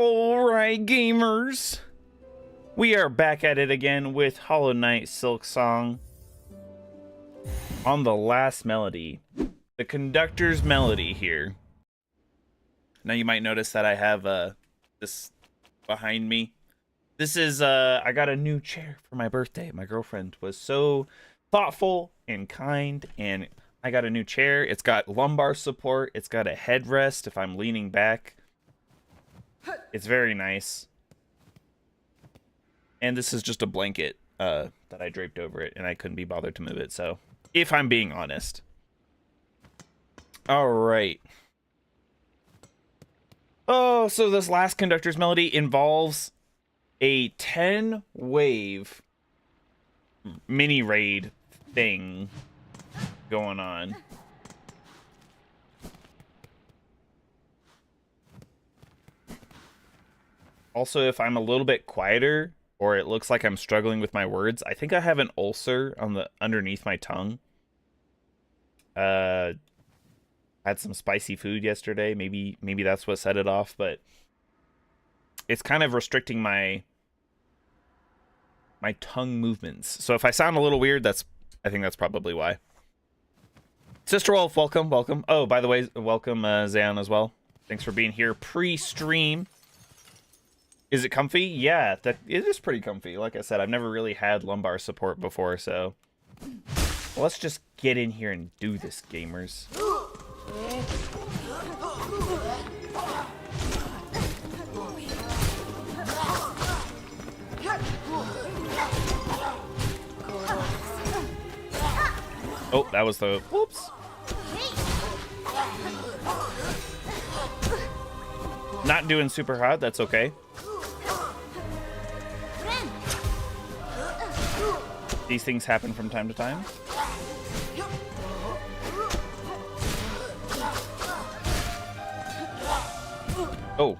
Alright, gamers. We are back at it again with Hollow Knight Silksong. On the last melody. The conductor's melody here. Now you might notice that I have this behind me. This is, I got a new chair for my birthday. My girlfriend was so thoughtful and kind, and I got a new chair. It's got lumbar support. It's got a headrest if I'm leaning back. It's very nice. And this is just a blanket that I draped over it, and I couldn't be bothered to move it, so if I'm being honest. All right. Oh, so this last conductor's melody involves a 10 wave mini raid thing going on. Also, if I'm a little bit quieter or it looks like I'm struggling with my words, I think I have an ulcer on the underneath my tongue. Had some spicy food yesterday. Maybe that's what set it off, but it's kind of restricting my tongue movements. So if I sound a little weird, I think that's probably why. Sister Wolf, welcome. Oh, by the way, welcome Zayon as well. Thanks for being here pre-stream. Is it comfy? Yeah, it is pretty comfy. Like I said, I've never really had lumbar support before, so let's just get in here and do this, gamers. Oh, that was the whoops. Not doing super hot, that's okay. These things happen from time to time. Oh.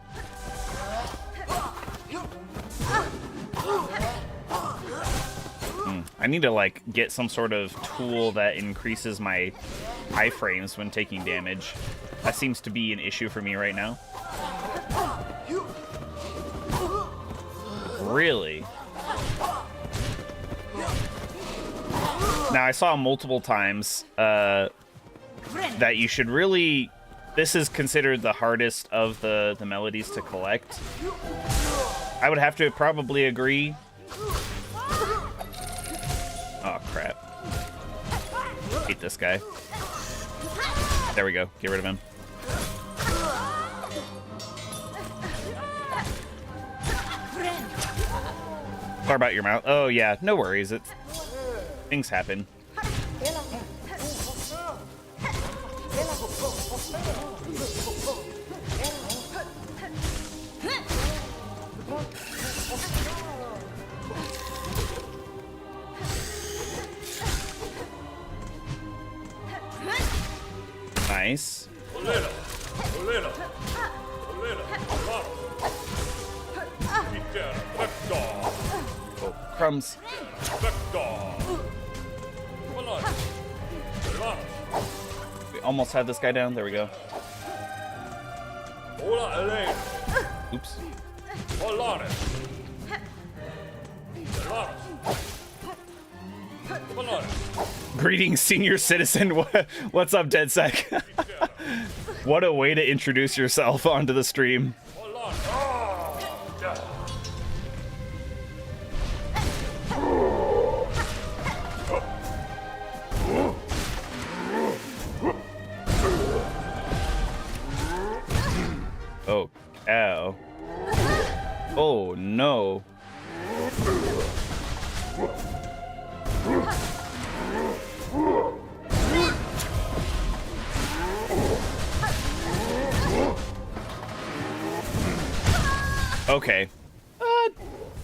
I need to like get some sort of tool that increases my iframes when taking damage. That seems to be an issue for me right now. Really? Now, I saw multiple times that you should really... This is considered the hardest of the melodies to collect. I would have to probably agree. Oh, crap. Hate this guy. There we go. Get rid of him. Sorry about your mouth. Oh, yeah. No worries. Things happen. Nice. Oh, crumbs. We almost had this guy down. There we go. Oops. Greetings, senior citizen. What's up, DedSec? What a way to introduce yourself onto the stream. Oh, ow. Oh, no. Okay.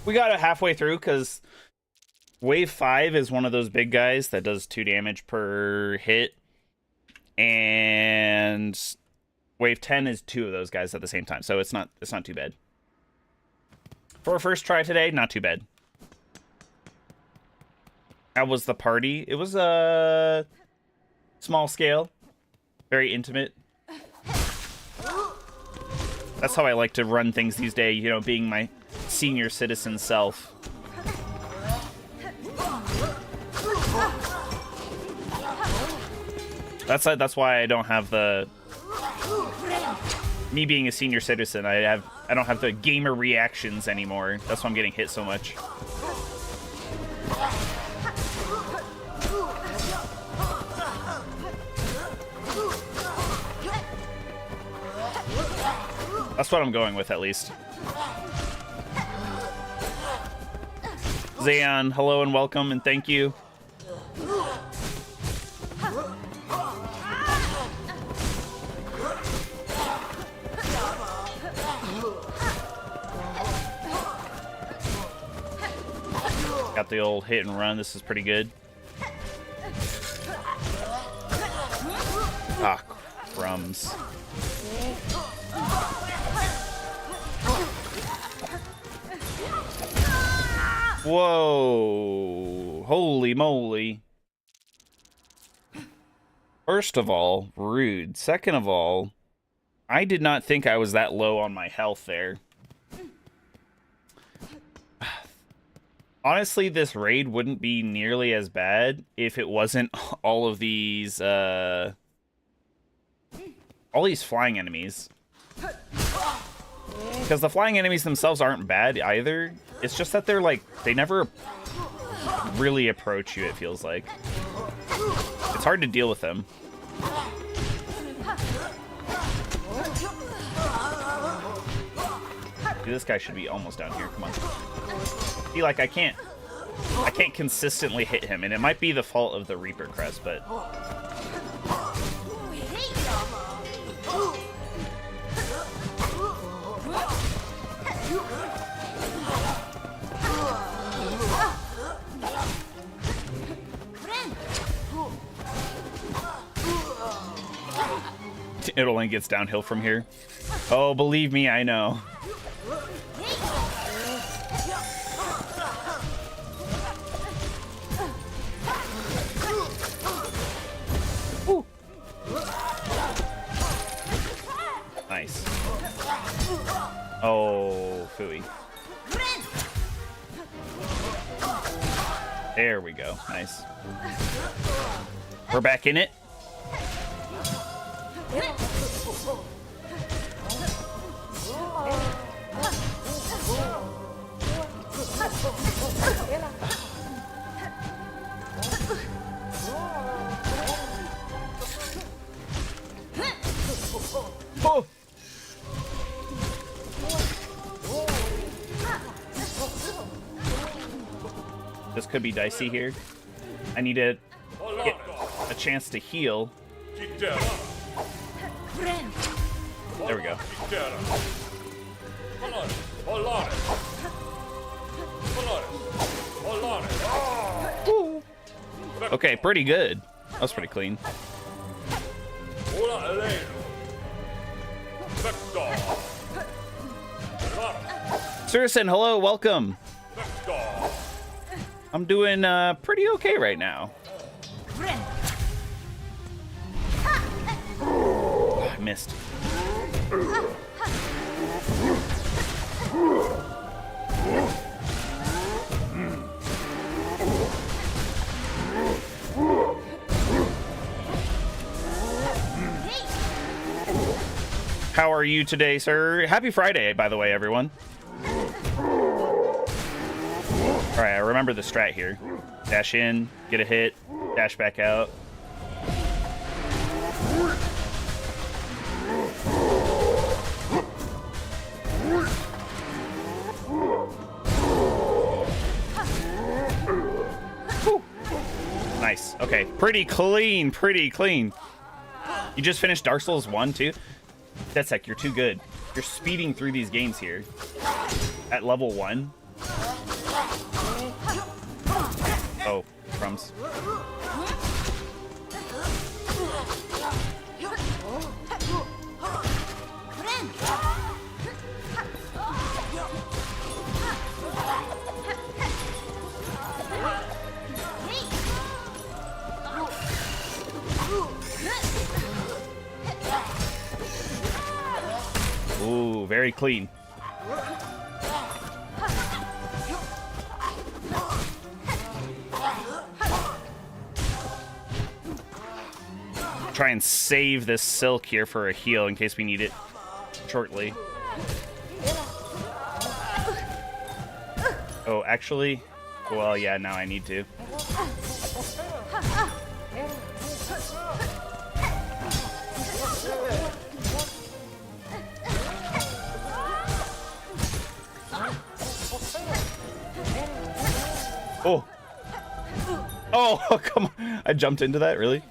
We got it halfway through because Wave 5 is one of those big guys that does 2 damage per hit. And Wave 10 is 2 of those guys at the same time. So it's not too bad. For a first try today, not too bad. That was the party. It was a small scale, very intimate. That's how I like to run things these days, you know, being my senior citizen self. That's why I don't have the... Me being a senior citizen, I don't have the gamer reactions anymore. That's why I'm getting hit so much. That's what I'm going with, at least. Zayon, hello and welcome, and thank you. Got the old hit and run. This is pretty good. Ah, crumbs. Whoa. Holy moly. First of all, rude. Second of all, I did not think I was that low on my health there. Honestly, this raid wouldn't be nearly as bad if it wasn't all of these, all these flying enemies. Because the flying enemies themselves aren't bad either. It's just that they're like, they never really approach you, it feels like. It's hard to deal with them. Dude, this guy should be almost down here. Come on. See, like, I can't consistently hit him, and it might be the fault of the Reaper Crest, but... It only gets downhill from here. Oh, believe me, I know. Ooh. Nice. Oh, phooey. There we go. Nice. We're back in it. Oh. This could be dicey here. I need to get a chance to heal. There we go. Ooh. Okay, pretty good. That was pretty clean. Surison, hello, welcome. I'm doing pretty okay right now. I missed. How are you today, sir? Happy Friday, by the way, everyone. All right, I remember the strat here. Dash in, get a hit, dash back out. Whew. Nice. Okay, pretty clean, pretty clean. You just finished Dark Souls 1 too? DeadSec, you're too good. You're speeding through these games here. At level 1. Oh, crumbs. Ooh, very clean. Try and save this silk here for a heal in case we need it shortly. Oh, actually, well, yeah, now I need to. Oh. Oh, come on. I jumped into that, really?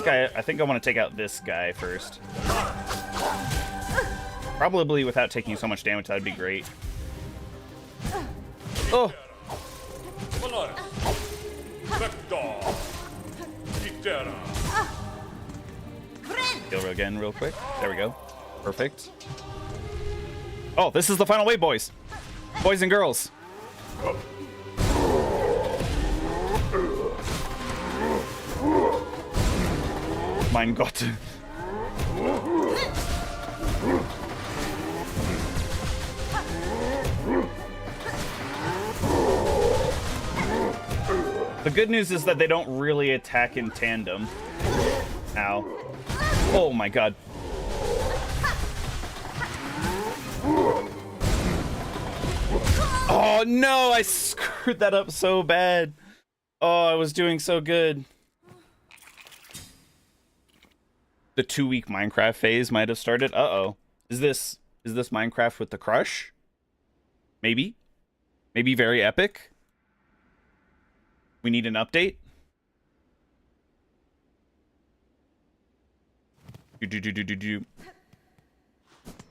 I think I want to take out this guy first. Probably without taking so much damage, that'd be great. Oh! Heal again real quick. There we go. Perfect. Oh, this is the final wave, boys. Boys and girls. Mein Gott. The good news is that they don't really attack in tandem. Ow. Oh my god. Oh no, I screwed that up so bad. Oh, I was doing so good. The 2-week Minecraft phase might have started. Uh-oh. Is this Minecraft with the crush? Maybe? Maybe very epic? We need an update?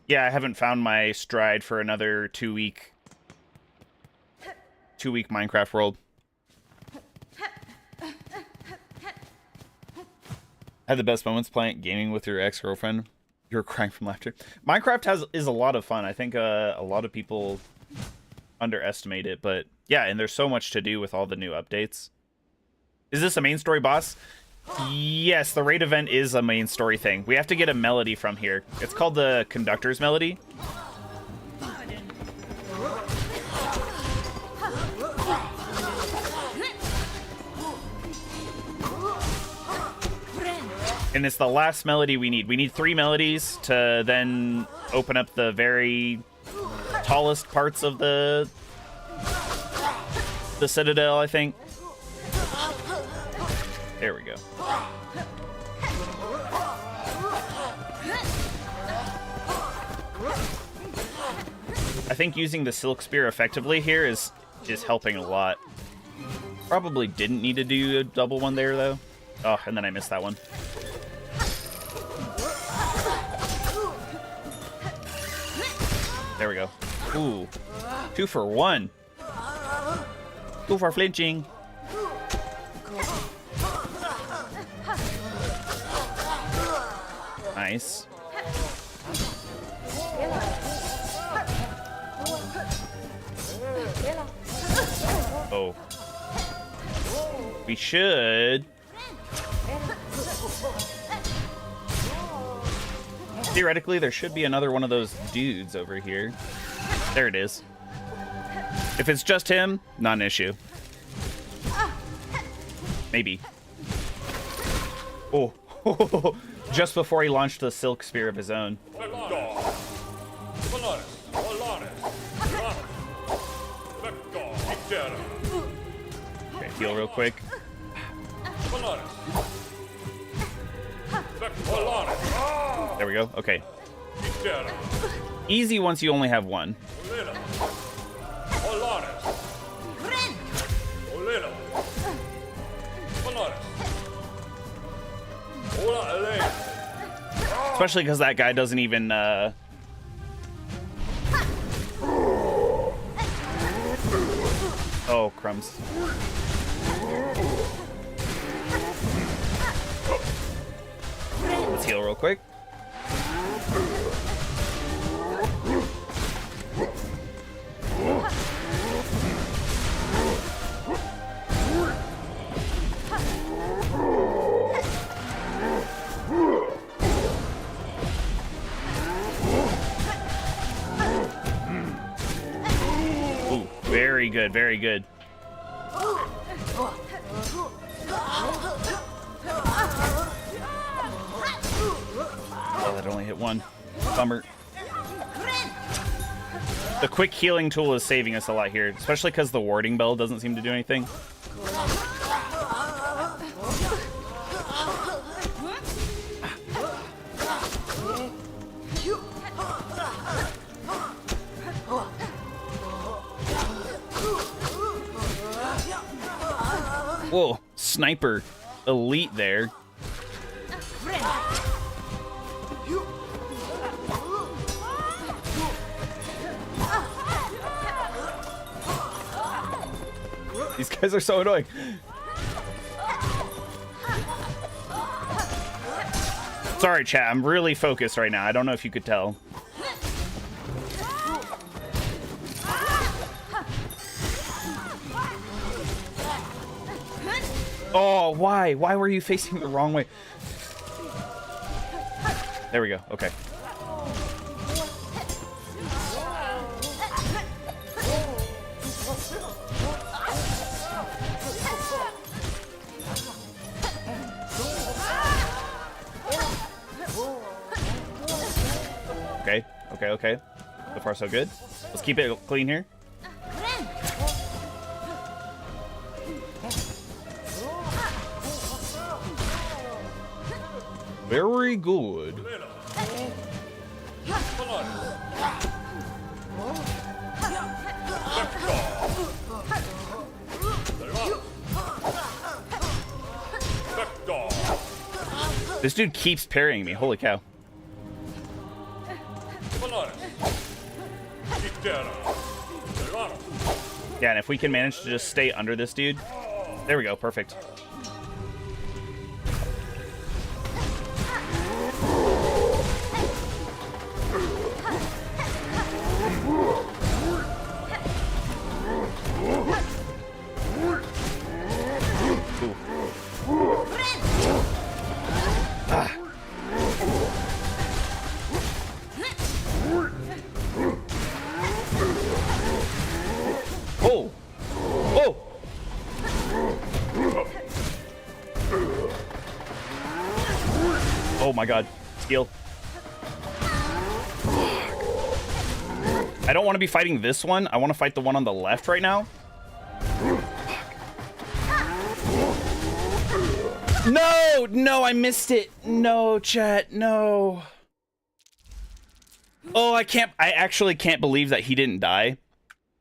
Yeah, I haven't found my stride for another 2-week Minecraft world. Had the best moments playing gaming with your ex-girlfriend. You were crying from laughter. Minecraft is a lot of fun. I think a lot of people underestimate it, but yeah, and there's so much to do with all the new updates. Is this a main story boss? Yes, the raid event is a main story thing. We have to get a melody from here. It's called the Conductor's Melody. And it's the last melody we need. We need 3 melodies to then open up the very tallest parts of the Citadel, I think. There we go. I think using the Silk Spear effectively here is helping a lot. Probably didn't need to do a double one there, though. Oh, and then I missed that one. There we go. Ooh. 2 for 1. 2 for flinching. Nice. Oh. We should. Theoretically, there should be another one of those dudes over here. There it is. If it's just him, not an issue. Maybe. Oh. Just before he launched the Silk Spear of his own. Okay, heal real quick. There we go. Okay. Easy once you only have one. Especially because that guy doesn't even oh, crumbs. Let's heal real quick. Very good, very good. Oh, that only hit one. Bummer. The quick healing tool is saving us a lot here, especially because the warding bell doesn't seem to do anything. Whoa, sniper elite there. These guys are so annoying. Sorry, chat. I'm really focused right now. I don't know if you could tell. Oh, why? Why were you facing the wrong way? There we go. Okay. Okay, okay, okay. So far, so good. Let's keep it clean here. Very good. This dude keeps parrying me. Holy cow. Yeah, and if we can manage to just stay under this dude. There we go. Perfect. Oh my god. Skill. I don't want to be fighting this one. I want to fight the one on the left right now. No! No, I missed it. No, chat. No. Oh, I actually can't believe that he didn't die.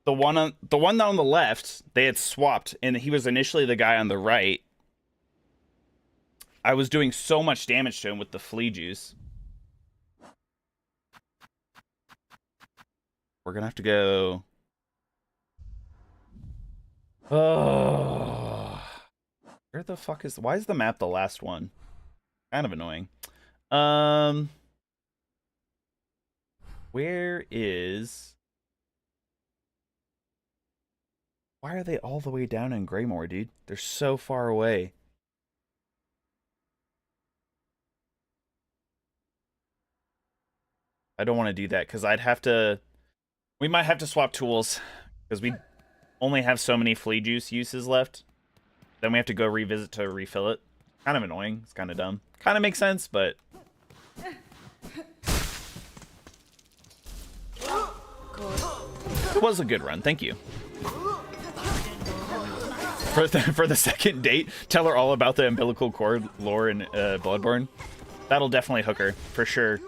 The one on the left, they had swapped, and he was initially the guy on the right. I was doing so much damage to him with the flea juice. We're gonna have to go. Oh, where the fuck is? Why is the map the last one? Kind of annoying. Where is? Why are they all the way down in Greymoor, dude? They're so far away. I don't want to do that because I'd have to. We might have to swap tools because we only have so many flea juice uses left. Then we have to go revisit to refill it. Kind of annoying. It's kind of dumb. Kind of makes sense, but. It was a good run. Thank you. For the second date, tell her all about the umbilical cord lore in Bloodborne. That'll definitely hook her, for sure.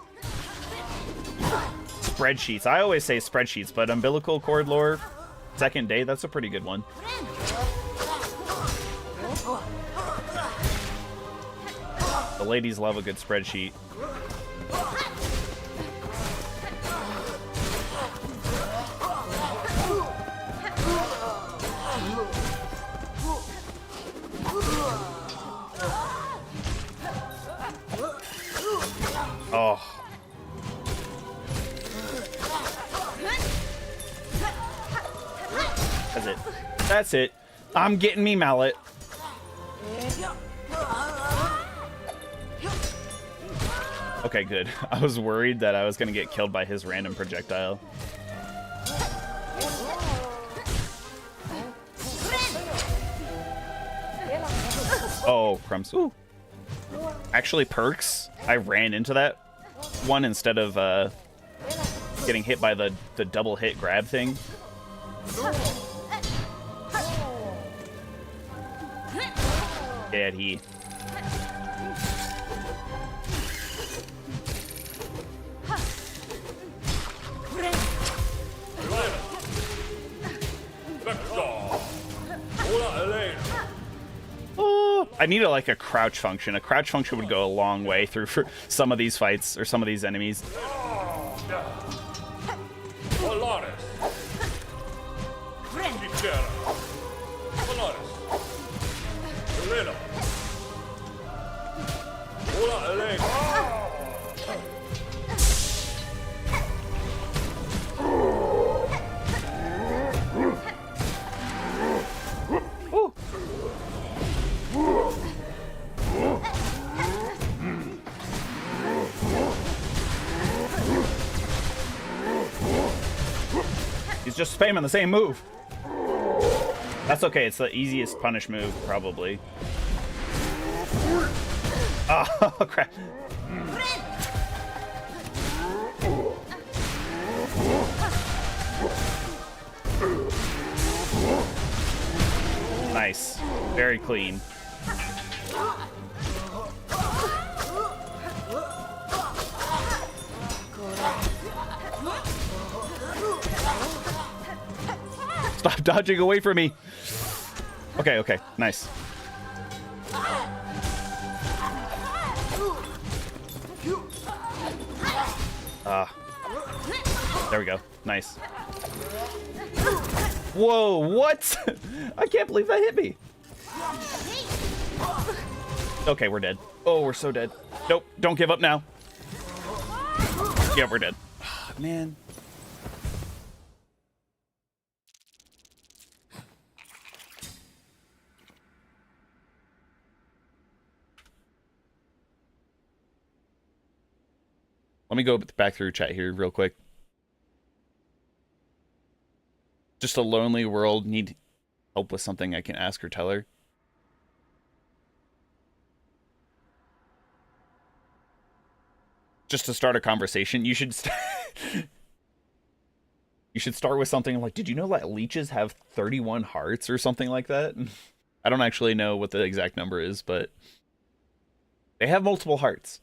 Spreadsheets. I always say spreadsheets, but umbilical cord lore, second date, that's a pretty good one. The ladies love a good spreadsheet. Oh. That's it. That's it. I'm getting me mallet. Okay, good. I was worried that I was going to get killed by his random projectile. Oh, crumbs. Ooh. Actually, perks. I ran into that one instead of getting hit by the double hit grab thing. Yeah, he. Oh, I need like a crouch function. A crouch function would go a long way through for some of these fights or some of these enemies. He's just spamming the same move. That's okay. It's the easiest punish move, probably. Oh, crap. Nice. Very clean. Stop dodging away from me. Okay, okay. Nice. There we go. Nice. Whoa, what? I can't believe that hit me. Okay, we're dead. Oh, we're so dead. Nope, don't give up now. Yeah, we're dead. Oh, man. Let me go back through chat here real quick. Just a lonely world. Need help with something I can ask or tell her. Just to start a conversation, you should you should start with something like, did you know that leeches have 31 hearts or something like that? I don't actually know what the exact number is, but they have multiple hearts.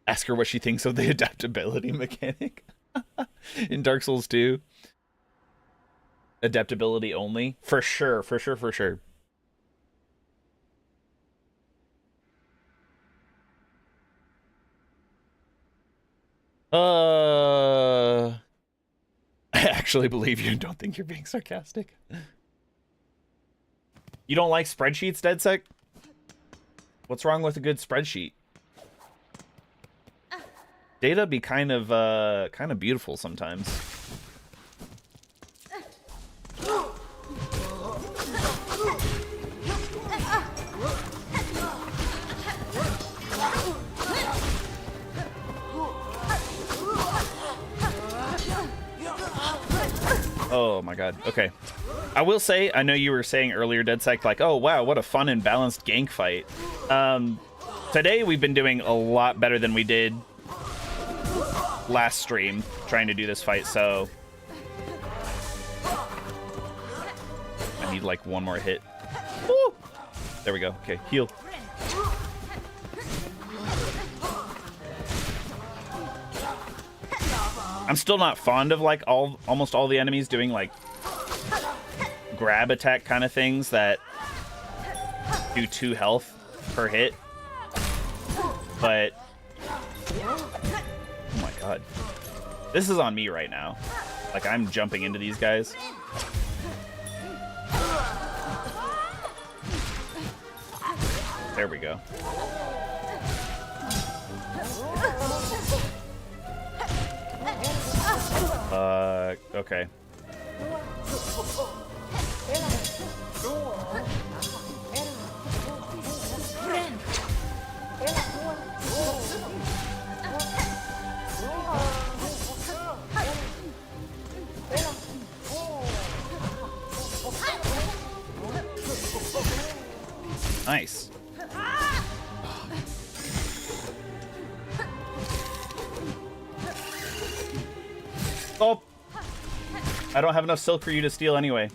Ask her what she thinks of the adaptability mechanic in Dark Souls 2. Adaptability only. For sure, for sure, for sure. I actually believe you and don't think you're being sarcastic. You don't like spreadsheets, DeadSec? What's wrong with a good spreadsheet? Data be kind of beautiful sometimes. Oh my god. Okay. I will say, I know you were saying earlier, DeadSec, like, oh wow, what a fun and balanced gank fight. Today we've been doing a lot better than we did last stream trying to do this fight, so I need like one more hit. Woo! There we go. Okay, heal. I'm still not fond of like almost all the enemies doing like grab attack kind of things that do 2 health per hit, but oh my god, this is on me right now. Like, I'm jumping into these guys. There we go. Okay. Oh! I don't have enough silk for you to steal anyway.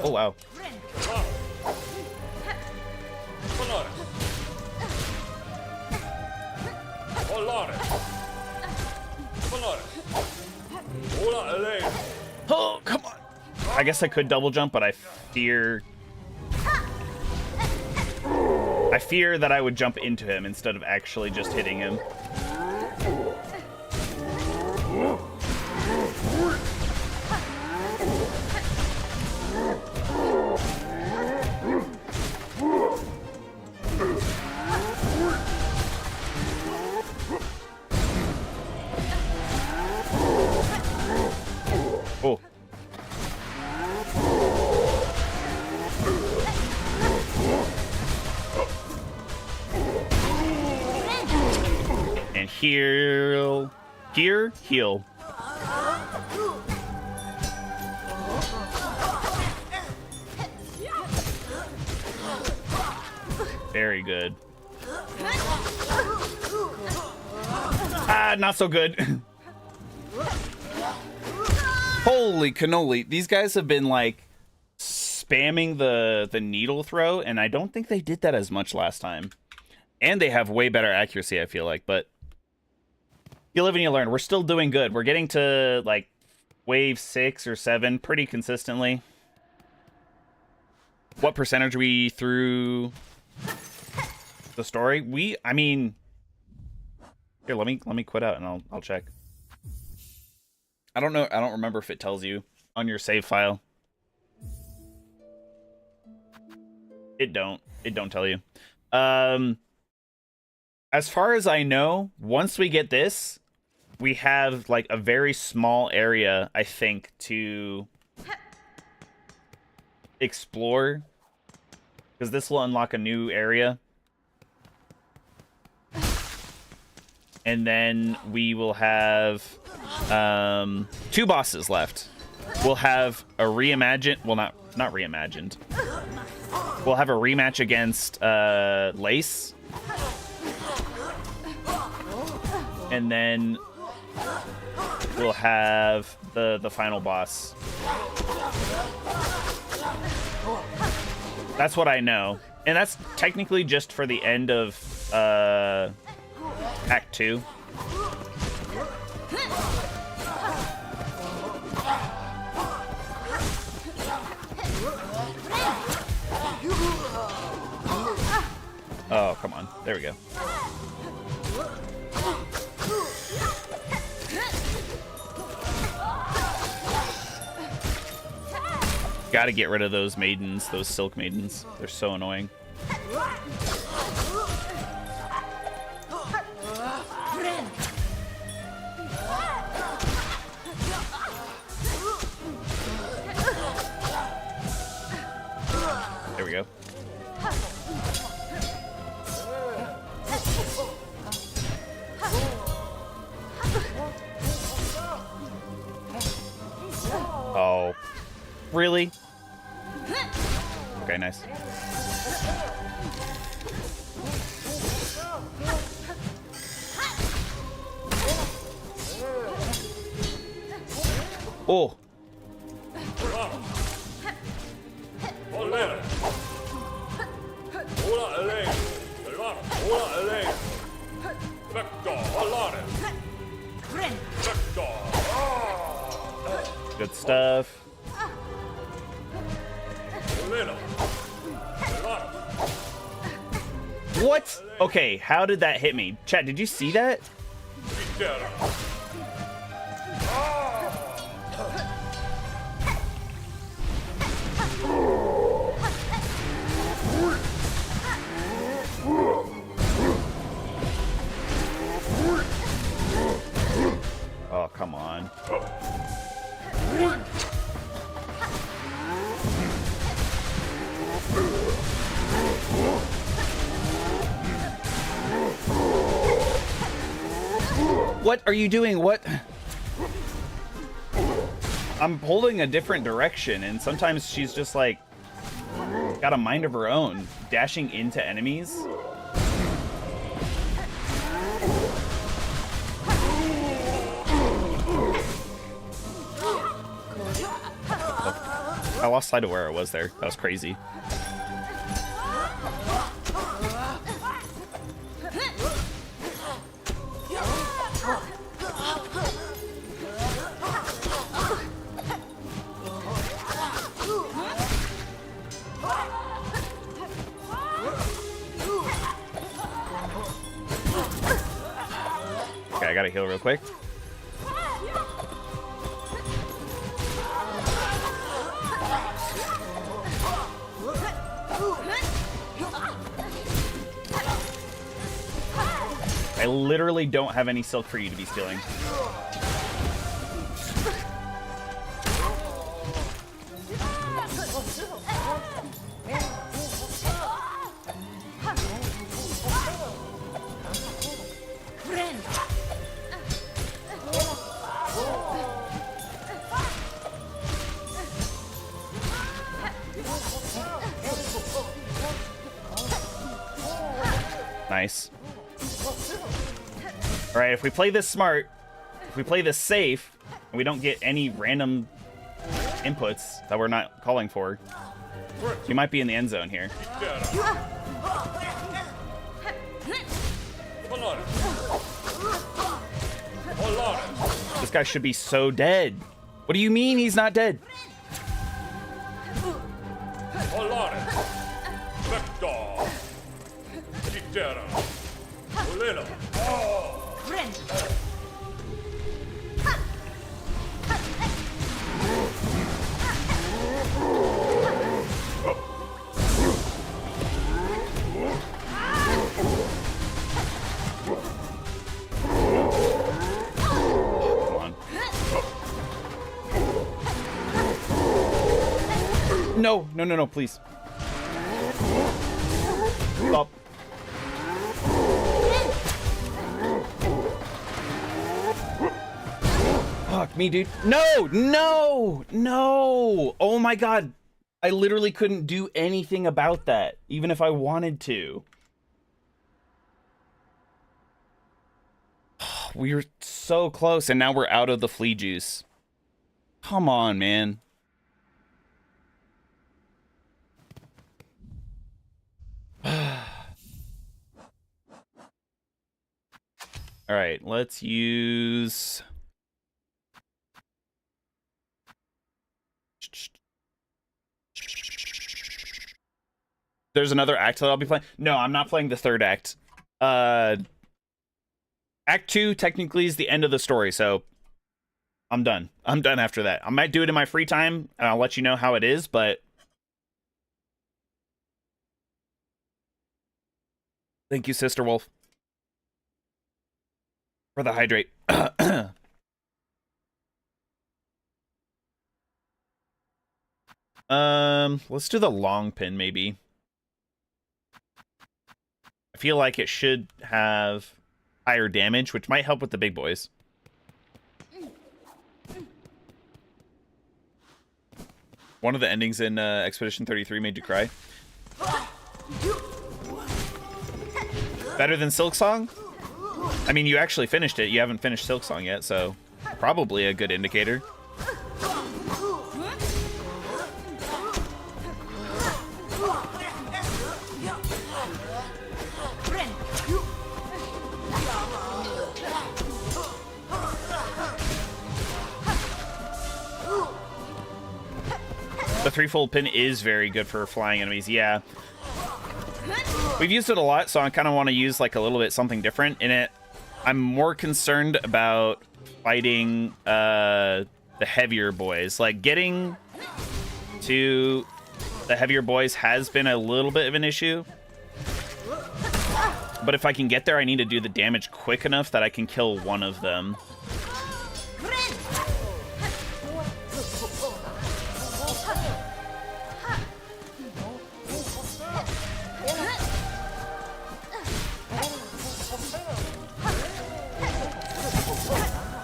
Oh, wow. Oh, come on. I guess I could double jump, but I fear that I would jump into him instead of actually just hitting him. Oh. And heal. Here, heal. Very good. Ah, not so good. Holy cannoli. These guys have been like spamming the needle throw, and I don't think they did that as much last time. And they have way better accuracy, I feel like, but you live and you learn. We're still doing good. We're getting to like wave 6 or 7 pretty consistently. What percentage are we through the story? I mean, here, let me quit out and I'll check. I don't know. I don't remember if it tells you on your save file. It don't tell you. As far as I know, once we get this, we have like a very small area, I think, to explore, because this will unlock a new area. And then we will have 2 bosses left. We'll have a reimagine, well, not reimagined. We'll have a rematch against Lace. And then we'll have the final boss. That's what I know. And that's technically just for the end of Act 2. Oh, come on. There we go. Gotta get rid of those maidens, those silk maidens. They're so annoying. There we go. Oh, really? Okay, nice. Oh. Good stuff. What? Okay, how did that hit me? Chat, did you see that? Oh, come on. What are you doing? What? I'm holding a different direction, and sometimes she's just like got a mind of her own, dashing into enemies. I lost sight of where I was there. That was crazy. Okay, I gotta heal real quick. I literally don't have any silk for you to be stealing. Nice. All right, if we play this smart, if we play this safe, and we don't get any random inputs that we're not calling for, we might be in the end zone here. This guy should be so dead. What do you mean he's not dead? No, no, no, no, please. Stop. Fuck me, dude. No, no, no. Oh my God. I literally couldn't do anything about that, even if I wanted to. We were so close, and now we're out of the flea juice. Come on, man. All right, let's use... There's another act that I'll be playing. No, I'm not playing the third act. Act 2 technically is the end of the story, so I'm done. I'm done after that. I might do it in my free time, and I'll let you know how it is, but... Thank you, Sister Wolf, for the hydrate. Let's do the long pin, maybe. I feel like it should have higher damage, which might help with the big boys. One of the endings in Expedition 33 made you cry. Better than Silksong? I mean, you actually finished it. You haven't finished Silksong yet, so probably a good indicator. The threefold pin is very good for flying enemies, yeah. We've used it a lot, so I kind of want to use like a little bit something different in it. I'm more concerned about fighting the heavier boys. Like, getting to the heavier boys has been a little bit of an issue. But if I can get there, I need to do the damage quick enough that I can kill one of them.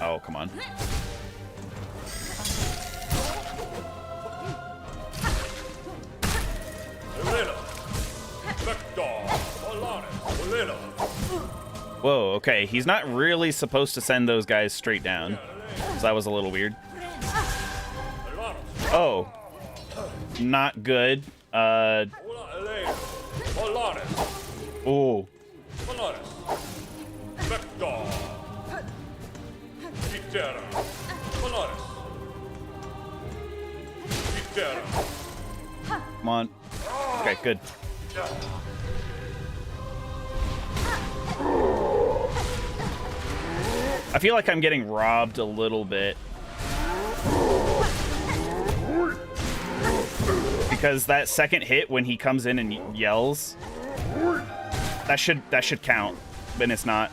Oh, come on. Whoa, okay. He's not really supposed to send those guys straight down. So that was a little weird. Oh. Not good. Oh. Come on. Okay, good. I feel like I'm getting robbed a little bit. Because that second hit when he comes in and yells, that should count, but it's not.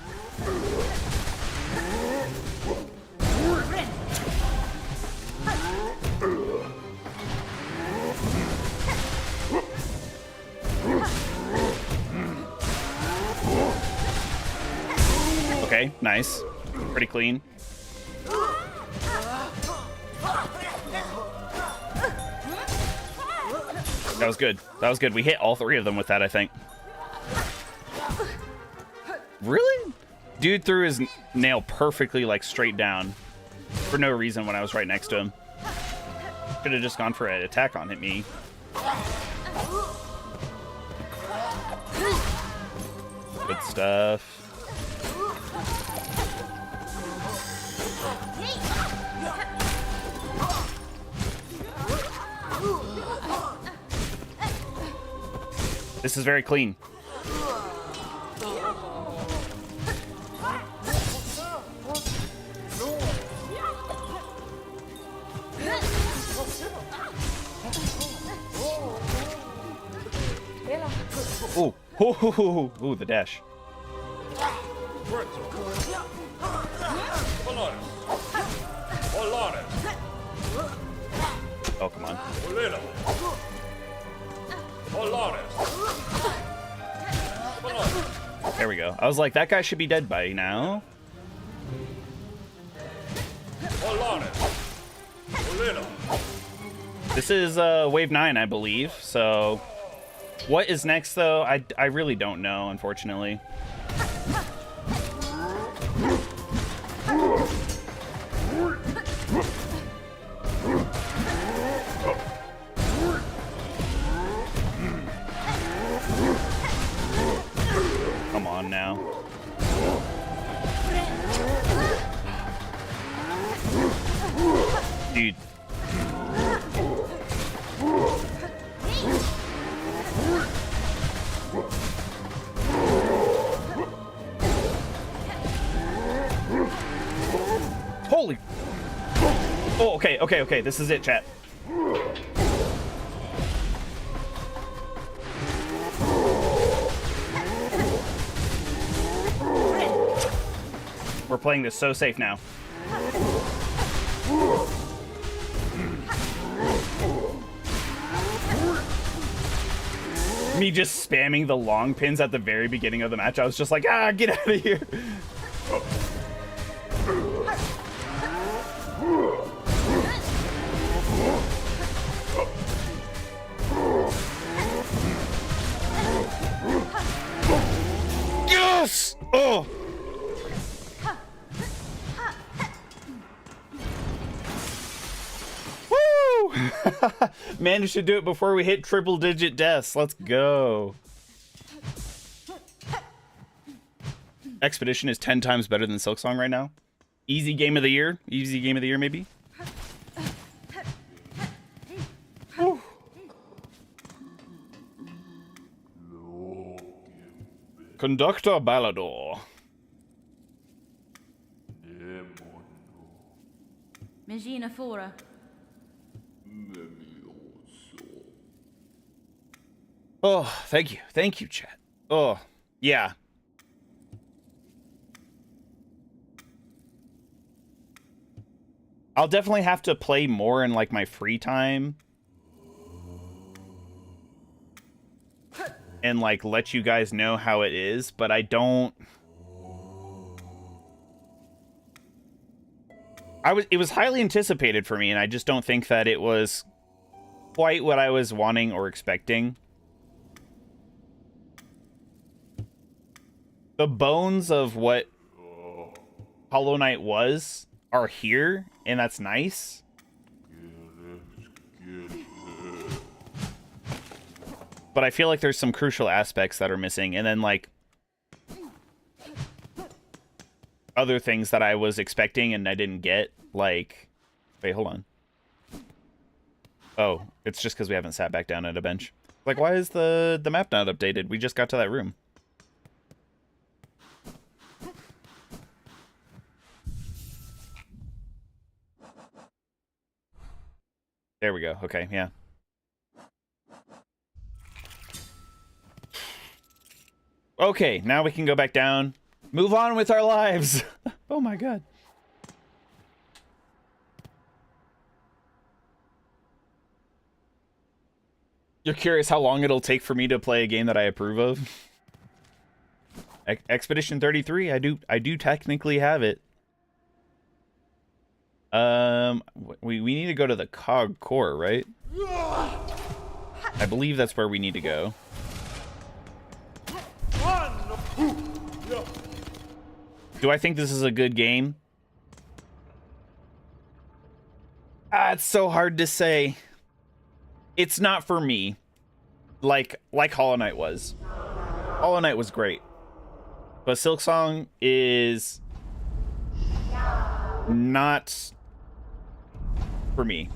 Okay, nice. Pretty clean. That was good. That was good. We hit all three of them with that, I think. Really? Dude threw his nail perfectly, like, straight down. For no reason when I was right next to him. Could have just gone for an attack on me. Good stuff. This is very clean. Ooh, ooh, the dash. Oh, come on. There we go. I was like, that guy should be dead by now. This is wave 9, I believe. So what is next, though? I really don't know, unfortunately. Come on now. Dude. Holy. Oh, okay. This is it, chat. We're playing this so safe now. Me just spamming the long pins at the very beginning of the match. I was just like, ah, get out of here. Yes! Oh! Woo! Managed to do it before we hit triple-digit deaths. Let's go. Expedition is 10 times better than Silksong right now. Easy game of the year. Easy game of the year, maybe. Whew. Conductor Ballador. Megina Fora. Oh, thank you. Thank you, chat. Oh, yeah. I'll definitely have to play more in, like, my free time. And, like, let you guys know how it is, but I don't... It was highly anticipated for me, and I just don't think that it was quite what I was wanting or expecting. the bones of what Hollow Knight was are here, and that's nice. But I feel like there's some crucial aspects that are missing, and then like other things that I was expecting and I didn't get. Like, wait, hold on. Oh, it's just because we haven't sat back down at a bench. Like, why is the map not updated? We just got to that room. There we go. Okay, yeah. Okay, now we can go back down. Move on with our lives. Oh my god. You're curious how long it'll take for me to play a game that I approve of? Expedition 33, I do technically have it. We need to go to the Cog Core, right? I believe that's where we need to go. Do I think this is a good game? It's so hard to say. It's not for me. Like Hollow Knight was. Hollow Knight was great. But Silksong is not for me.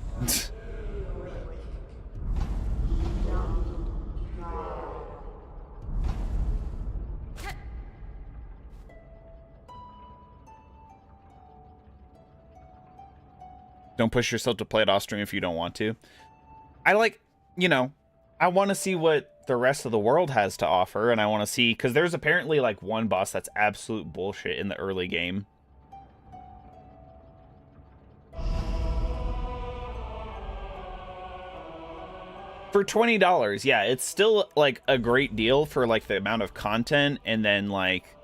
Don't push yourself to play it off stream if you don't want to. I like, you know, I want to see what the rest of the world has to offer, and I want to see, because there's apparently like one boss that's absolute bullshit in the early game. For $20, yeah, it's still like a great deal for like the amount of content, and then like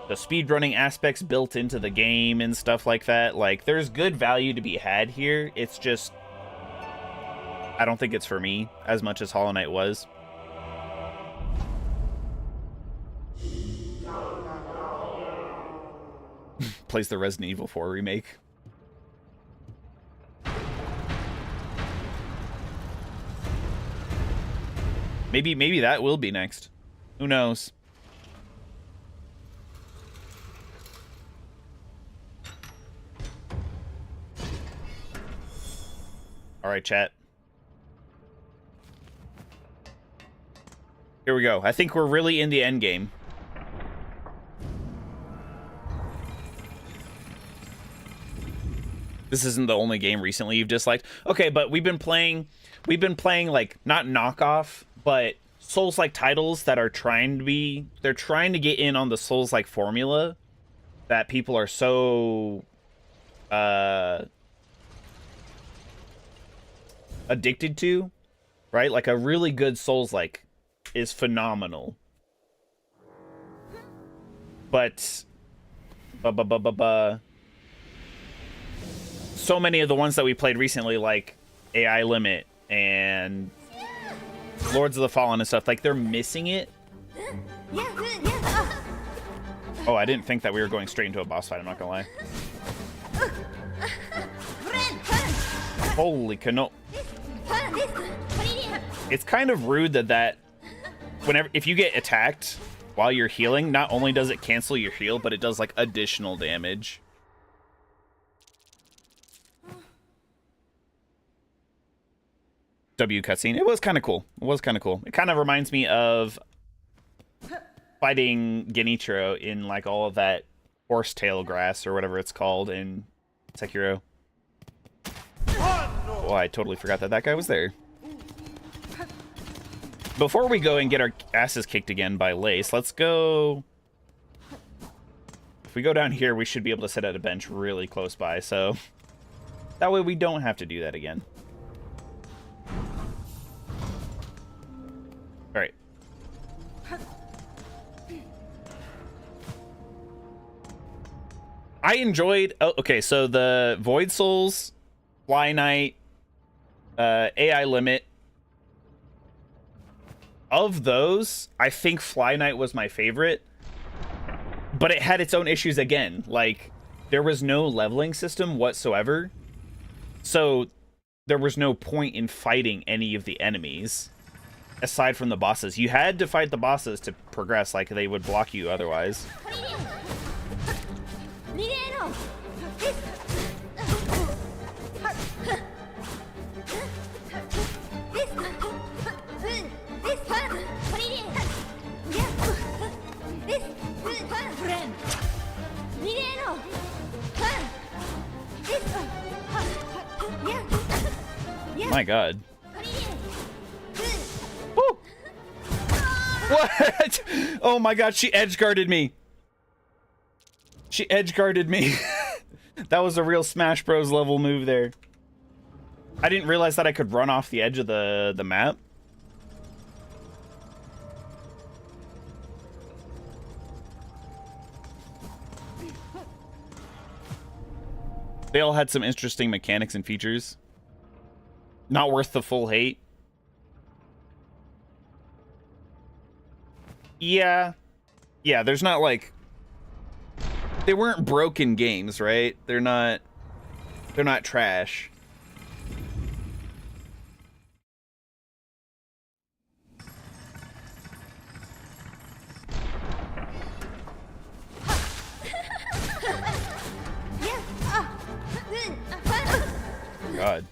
the speedrunning aspects built into the game and stuff like that. Like, there's good value to be had here. It's just, I don't think it's for me as much as Hollow Knight was. Plays the Resident Evil 4 remake. Maybe that will be next. Who knows? All right, chat. Here we go. I think we're really in the end game. This isn't the only game recently you've disliked. Okay, but we've been playing like not knockoff, but Souls-like titles that are trying to get in on the Souls-like formula that people are so addicted to, right? Like a really good Souls-like is phenomenal. But so many of the ones that we played recently, like AI Limit and Lords of the Fallen and stuff, like they're missing it. Oh, I didn't think that we were going straight into a boss fight, I'm not gonna lie. Holy cano. It's kind of rude that if you get attacked while you're healing, not only does it cancel your heal, but it does like additional damage. W cutscene. It was kind of cool. It kind of reminds me of fighting Genichiro in like all of that horsetail grass or whatever it's called in Sekiro. Oh, I totally forgot that guy was there. Before we go and get our asses kicked again by Lace, let's go. If we go down here, we should be able to sit at a bench really close by, so that way we don't have to do that again. All right. I enjoyed. Oh, okay. So the Void Souls, Fly Knight, AI Limit, Of those, I think Fly Knight was my favorite. But it had its own issues again. Like, there was no leveling system whatsoever. So there was no point in fighting any of the enemies aside from the bosses. You had to fight the bosses to progress, like they would block you otherwise. My god. Woo! What? Oh my god, she edge guarded me. She edge guarded me. That was a real Smash Bros level move there. I didn't realize that I could run off the edge of the map. They all had some interesting mechanics and features. Not worth the full hate. Yeah. Yeah, there's not like... They weren't broken games, right? They're not trash. God.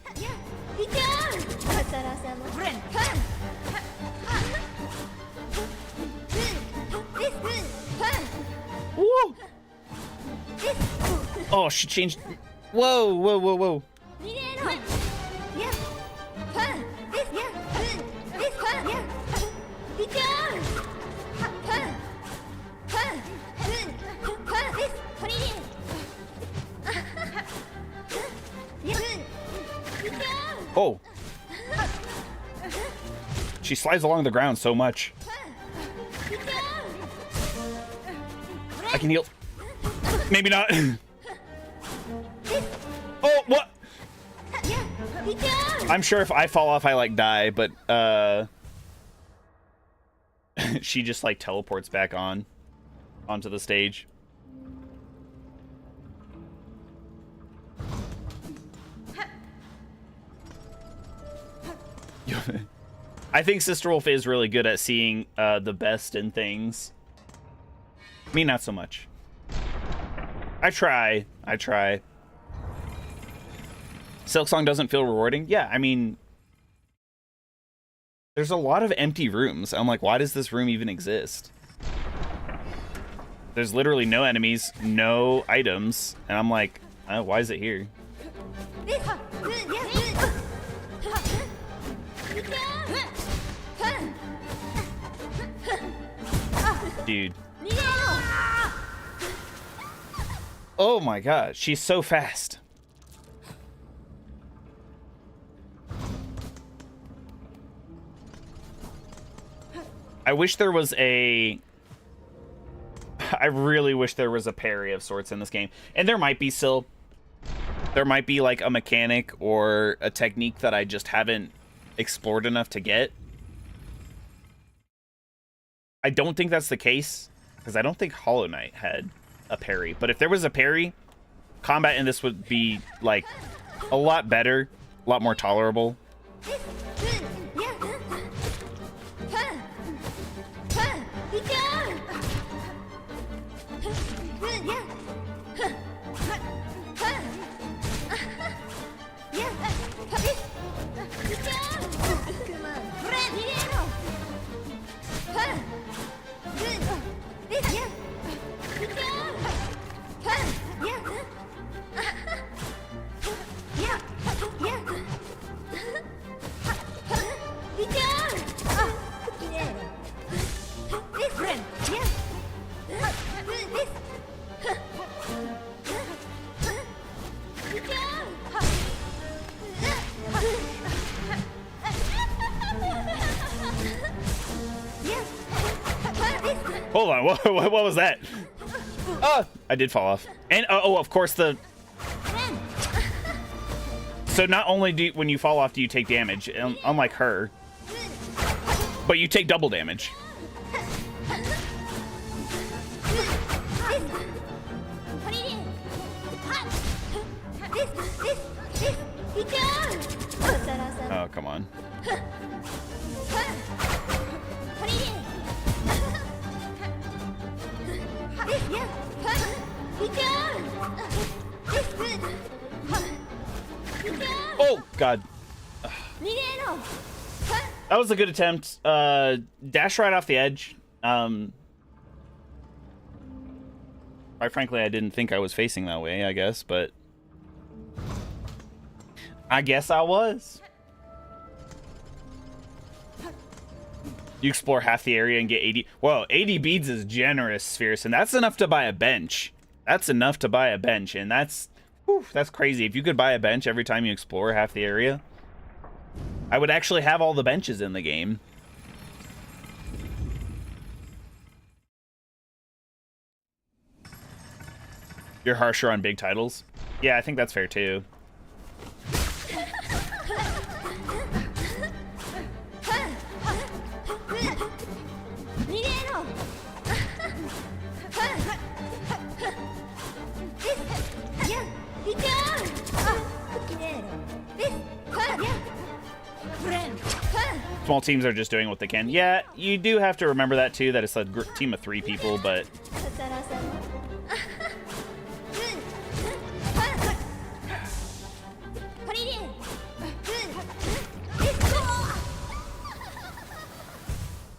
Woo! Oh, she changed. Whoa, whoa, whoa, whoa. Oh. She slides along the ground so much. I can heal. Maybe not. Oh, what? I'm sure if I fall off, I like die, but she just like teleports back onto the stage. I think Sister Wolf is really good at seeing the best in things. Me, not so much. I try. Silksong doesn't feel rewarding. Yeah, I mean, there's a lot of empty rooms. I'm like, why does this room even exist? There's literally no enemies, no items, and I'm like, why is it here? Dude. Oh my god, she's so fast. I wish there was a... I really wish there was a parry of sorts in this game. And there might be still. There might be like a mechanic or a technique that I just haven't explored enough to get. I don't think that's the case, because I don't think Hollow Knight had a parry. But if there was a parry, combat in this would be like a lot better, a lot more tolerable. Hold on, what was that? I did fall off. And, oh, of course, So not only when you fall off do you take damage, unlike her. But you take double damage. Oh, come on. Oh, God. That was a good attempt. Dash right off the edge. Quite frankly, I didn't think I was facing that way, I guess, but I guess I was. You explore half the area and get 80. Whoa, 80 beads is generous, Fierce, and that's enough to buy a bench. That's enough to buy a bench, and that's crazy. If you could buy a bench every time you explore half the area, I would actually have all the benches in the game. You're harsher on big titles? Yeah, I think that's fair too. Small teams are just doing what they can. Yeah, you do have to remember that too, that it's a team of 3 people, but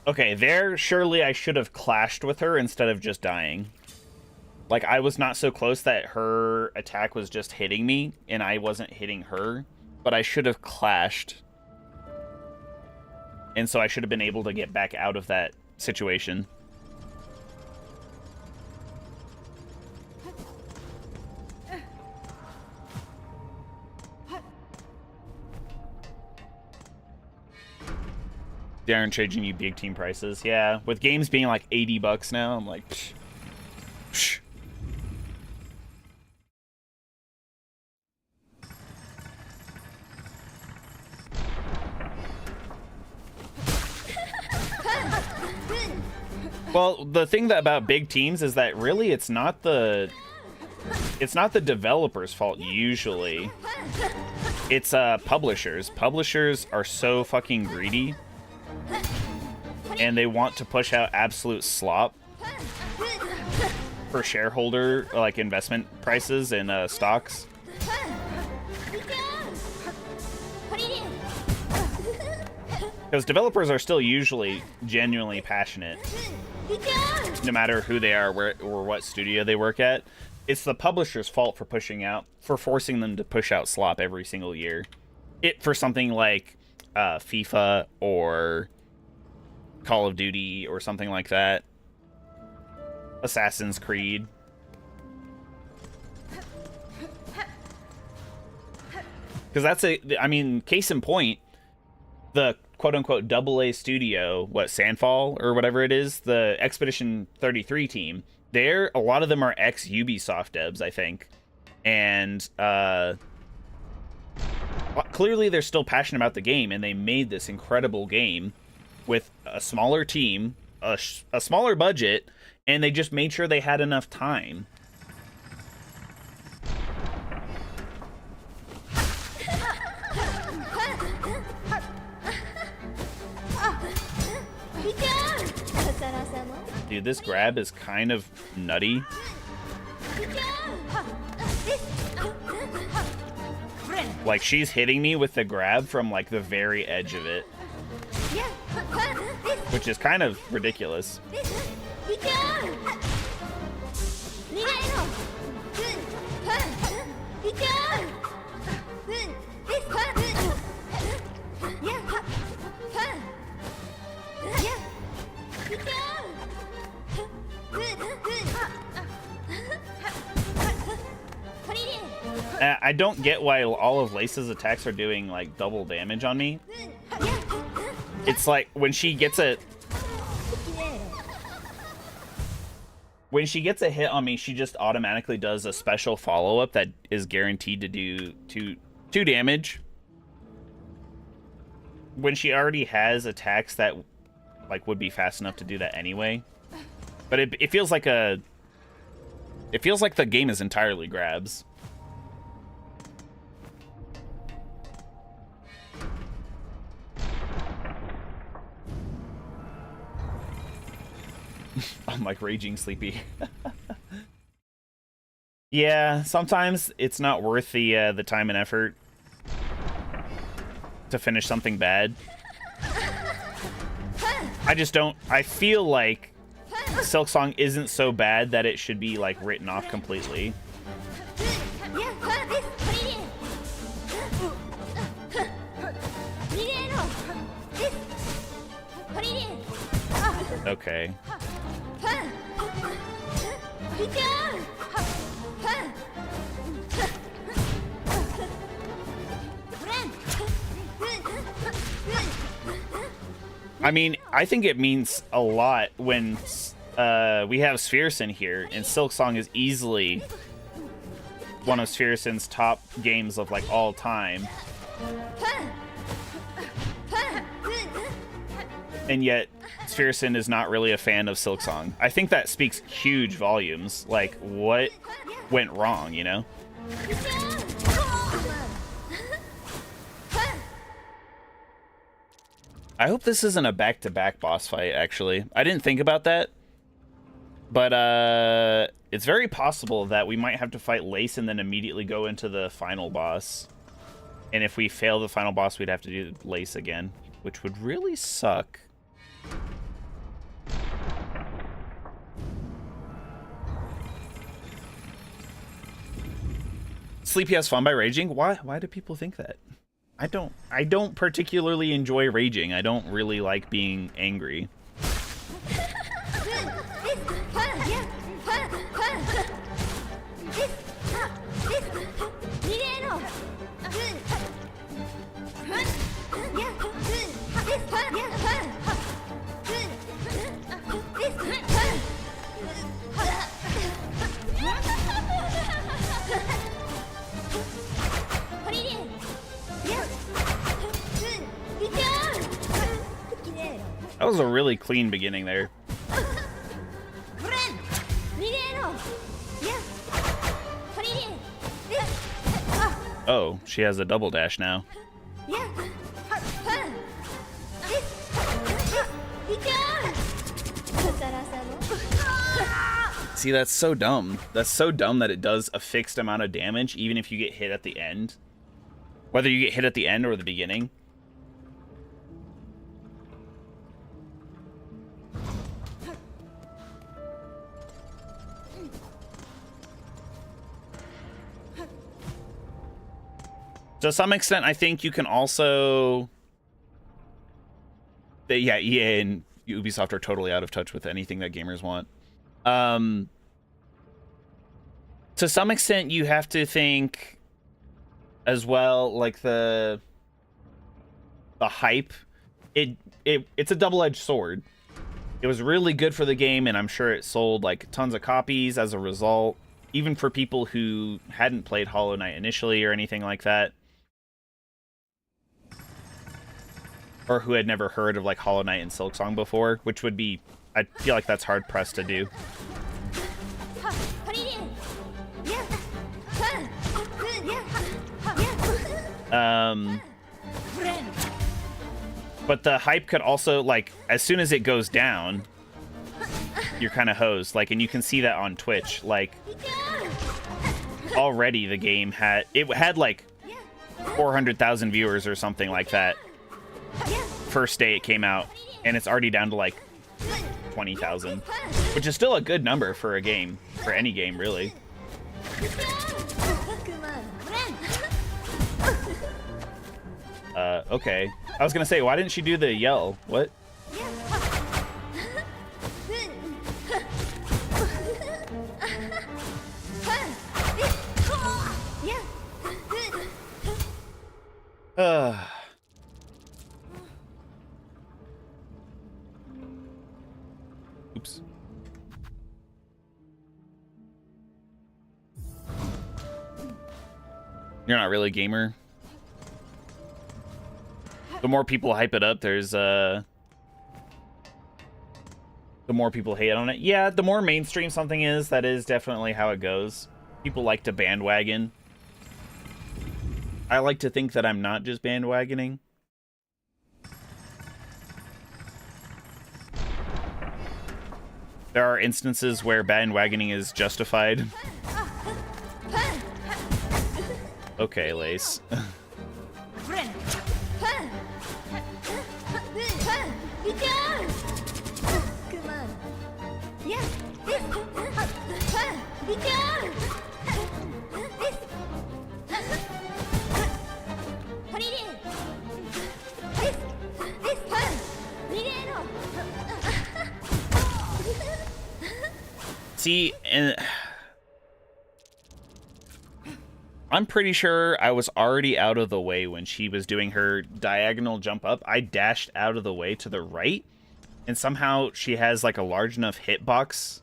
okay, there, surely I should have clashed with her instead of just dying. Like, I was not so close that her attack was just hitting me, and I wasn't hitting her, but I should have clashed. And so I should have been able to get back out of that situation. They aren't charging you big team prices. Yeah, with games being like $80 now, I'm like, psh, psh. Well, the thing about big teams is that really it's not the developers' fault usually. It's publishers. Publishers are so fucking greedy, and they want to push out absolute slop for shareholder like investment prices and stocks. Because developers are still usually genuinely passionate, no matter who they are or what studio they work at. It's the publisher's fault for forcing them to push out slop every single year. For something like FIFA or Call of Duty or something like that. Assassin's Creed. Because I mean, case in point, the quote-unquote AA studio, Sandfall or whatever it is, the Expedition 33 team, a lot of them are ex-Ubisoft devs, I think. And clearly they're still passionate about the game, and they made this incredible game with a smaller team, a smaller budget, and they just made sure they had enough time. Dude, this grab is kind of nutty. Like, she's hitting me with the grab from, like, the very edge of it. Which is kind of ridiculous. I don't get why all of Lace's attacks are doing, like, double damage on me. It's like, when she gets a hit on me, she just automatically does a special follow-up that is guaranteed to do two damage. When she already has attacks that like would be fast enough to do that anyway. But it feels like a... It feels like the game is entirely grabs. I'm like raging sleepy. Yeah, sometimes it's not worth the time and effort to finish something bad. I just don't... I feel like Silksong isn't so bad that it should be like written off completely. Okay. I mean, I think it means a lot when we have Sphericin here, and Silksong is easily one of Spherison's top games of like all time. And yet, Sphericin is not really a fan of Silksong. I think that speaks huge volumes. Like, what went wrong, you know? I hope this isn't a back-to-back boss fight, actually. I didn't think about that. But, it's very possible that we might have to fight Lace and then immediately go into the final boss. And if we fail the final boss, we'd have to do Lace again, which would really suck. Sleepy has fun by raging? Why do people think that? I don't particularly enjoy raging. I don't really like being angry. That was a really clean beginning there. Oh, she has a double dash now. See, that's so dumb. That's so dumb that it does a fixed amount of damage even if you get hit at the end. Whether you get hit at the end or the beginning. To some extent, I think you can also... Yeah, EA and Ubisoft are totally out of touch with anything that gamers want. To some extent, you have to think as well, like the hype. It's a double-edged sword. It was really good for the game, and I'm sure it sold like tons of copies as a result, even for people who hadn't played Hollow Knight initially or anything like that. Or who had never heard of like Hollow Knight and Silksong before, which would be, I feel like that's hard pressed to do. But the hype could also, like, as soon as it goes down, you're kind of hosed. Like, and you can see that on Twitch. Like, already the game had like 400,000 viewers or something like that. First day it came out, and it's already down to like 20,000, which is still a good number for a game, for any game really. Okay. I was gonna say, why didn't she do the yell? What? Oops. You're not really a gamer. The more people hype it up, there's the more people hate on it. Yeah, the more mainstream something is, that is definitely how it goes. People like to bandwagon. I like to think that I'm not just bandwagoning. There are instances where bandwagoning is justified. Okay, Lace. See, and I'm pretty sure I was already out of the way when she was doing her diagonal jump up. I dashed out of the way to the right, and somehow she has like a large enough hitbox,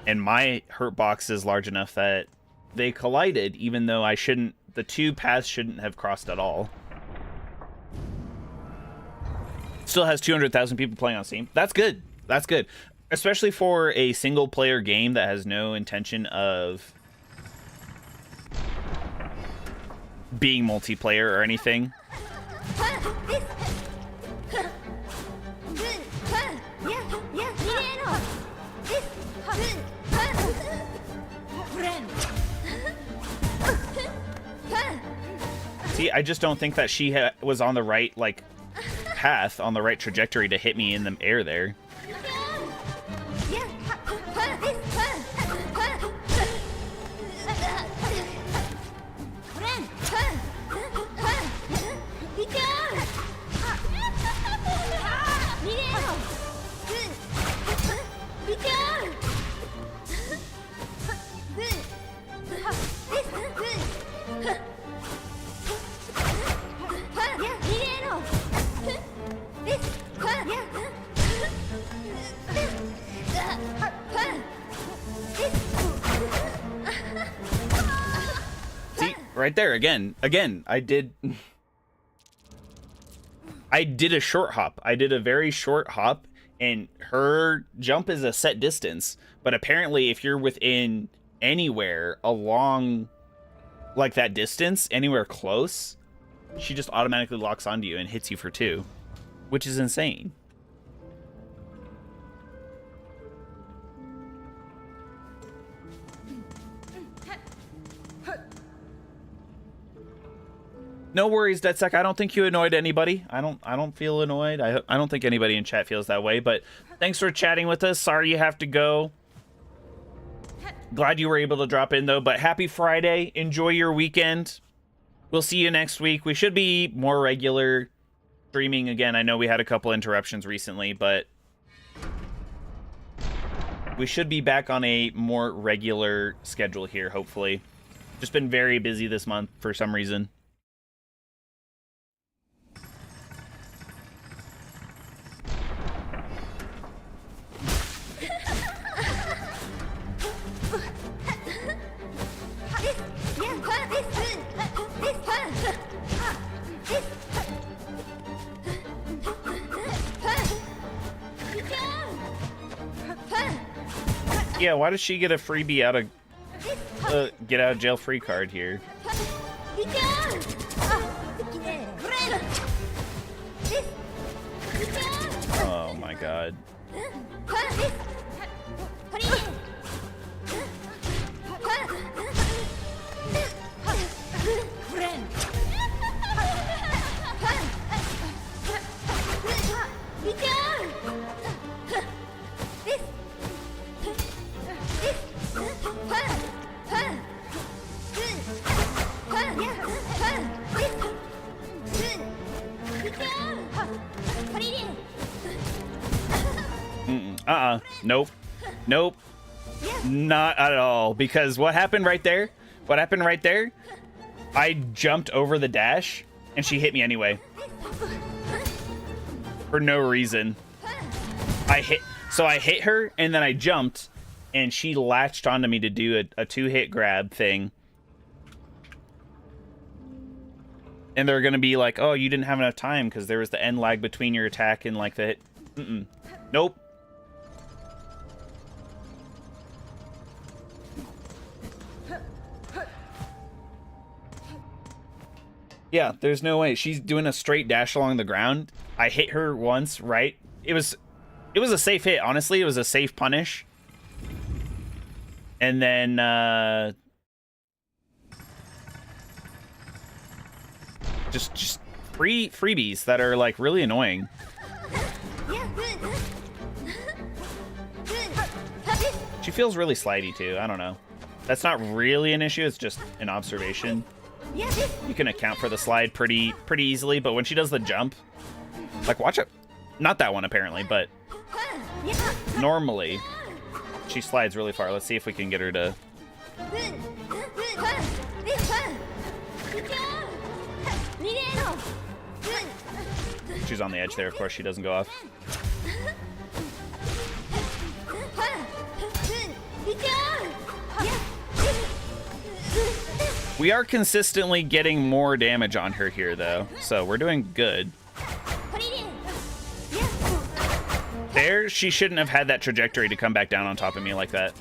and my hurt box is large enough that they collided, even though I shouldn't. The two paths shouldn't have crossed at all. Still has 200,000 people playing on Steam. That's good. That's good. Especially for a single-player game that has no intention of being multiplayer or anything. See, I just don't think that she was on the right, like, path, on the right trajectory to hit me in the air there. See, right there, again, I did a short hop. I did a very short hop, and her jump is a set distance, but apparently if you're within anywhere along like that distance, anywhere close, she just automatically locks onto you and hits you for 2, which is insane. No worries, DeadSec. I don't think you annoyed anybody. I don't feel annoyed. I don't think anybody in chat feels that way, but thanks for chatting with us. Sorry you have to go. Glad you were able to drop in, though, but happy Friday. Enjoy your weekend. We'll see you next week. We should be more regular streaming again. I know we had a couple interruptions recently, but we should be back on a more regular schedule here, hopefully. Just been very busy this month for some reason. Yeah, why does she get a freebie out of get out of jail free card here? Oh my god. Nope. Nope. Not at all. Because what happened right there? What happened right there? I jumped over the dash, and she hit me anyway. For no reason. I hit her, and then I jumped, and she latched onto me to do a 2-hit grab thing. And they're gonna be like, oh, you didn't have enough time because there was the end lag between your attack and like the hit. Nope. Yeah, there's no way. She's doing a straight dash along the ground. I hit her once, right? It was a safe hit, honestly. It was a safe punish. And then just freebies that are like really annoying. She feels really slidey too. I don't know. That's not really an issue. It's just an observation. You can account for the slide pretty easily, but when she does the jump, like watch it. Not that one apparently, but normally she slides really far. Let's see if we can get her to. She's on the edge there. Of course, she doesn't go off. We are consistently getting more damage on her here, though, so we're doing good. There, she shouldn't have had that trajectory to come back down on top of me like that.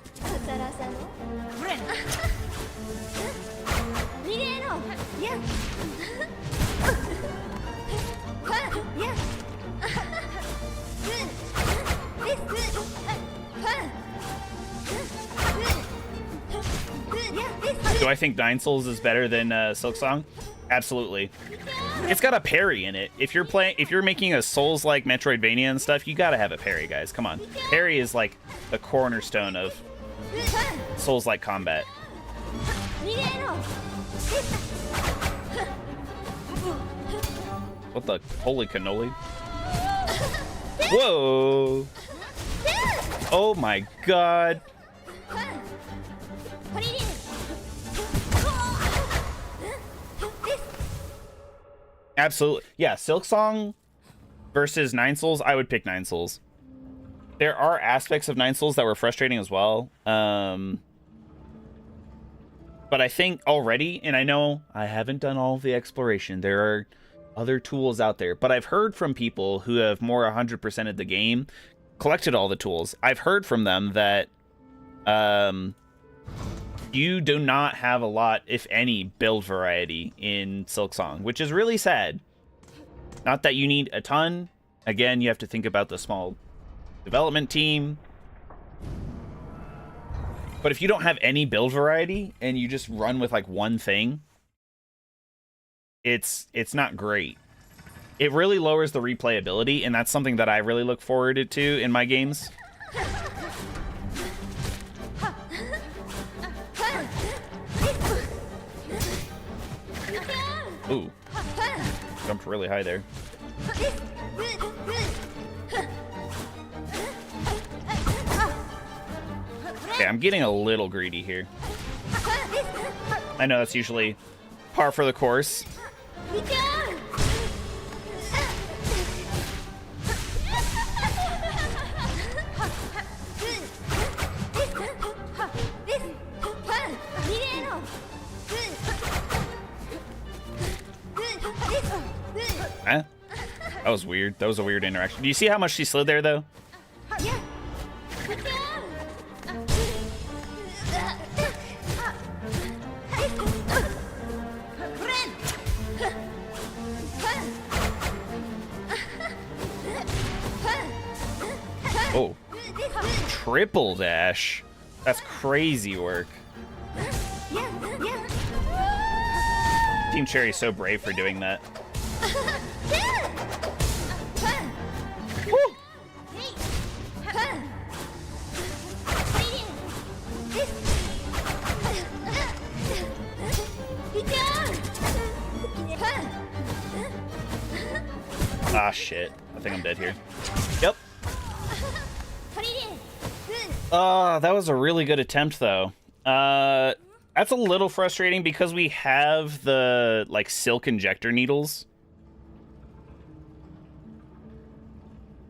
Do I think Nine Souls is better than Silksong? Absolutely. It's got a parry in it. If you're making a Souls-like Metroidvania and stuff, you gotta have a parry, guys. Come on. Parry is like the cornerstone of Souls-like combat. What the holy cannoli? Whoa! Oh my god. Absolutely. Yeah, Silksong versus Nine Souls, I would pick Nine Souls. There are aspects of Nine Souls that were frustrating as well. But I think already, and I know I haven't done all of the exploration, there are other tools out there, but I've heard from people who have more 100%ed the game, collected all the tools. I've heard from them that you do not have a lot, if any, build variety in Silksong, which is really sad. Not that you need a ton. Again, you have to think about the small development team. But if you don't have any build variety and you just run with like one thing, it's not great. It really lowers the replayability, and that's something that I really look forward to in my games. Ooh. Jumped really high there. Okay, I'm getting a little greedy here. I know that's usually par for the course. Eh? That was weird. That was a weird interaction. Do you see how much she slid there, though? Oh. Triple dash. That's crazy work. Team Cherry is so brave for doing that. Woo! Ah, shit. I think I'm dead here. Yep. That was a really good attempt, though. That's a little frustrating because we have the, like, silk injector needles.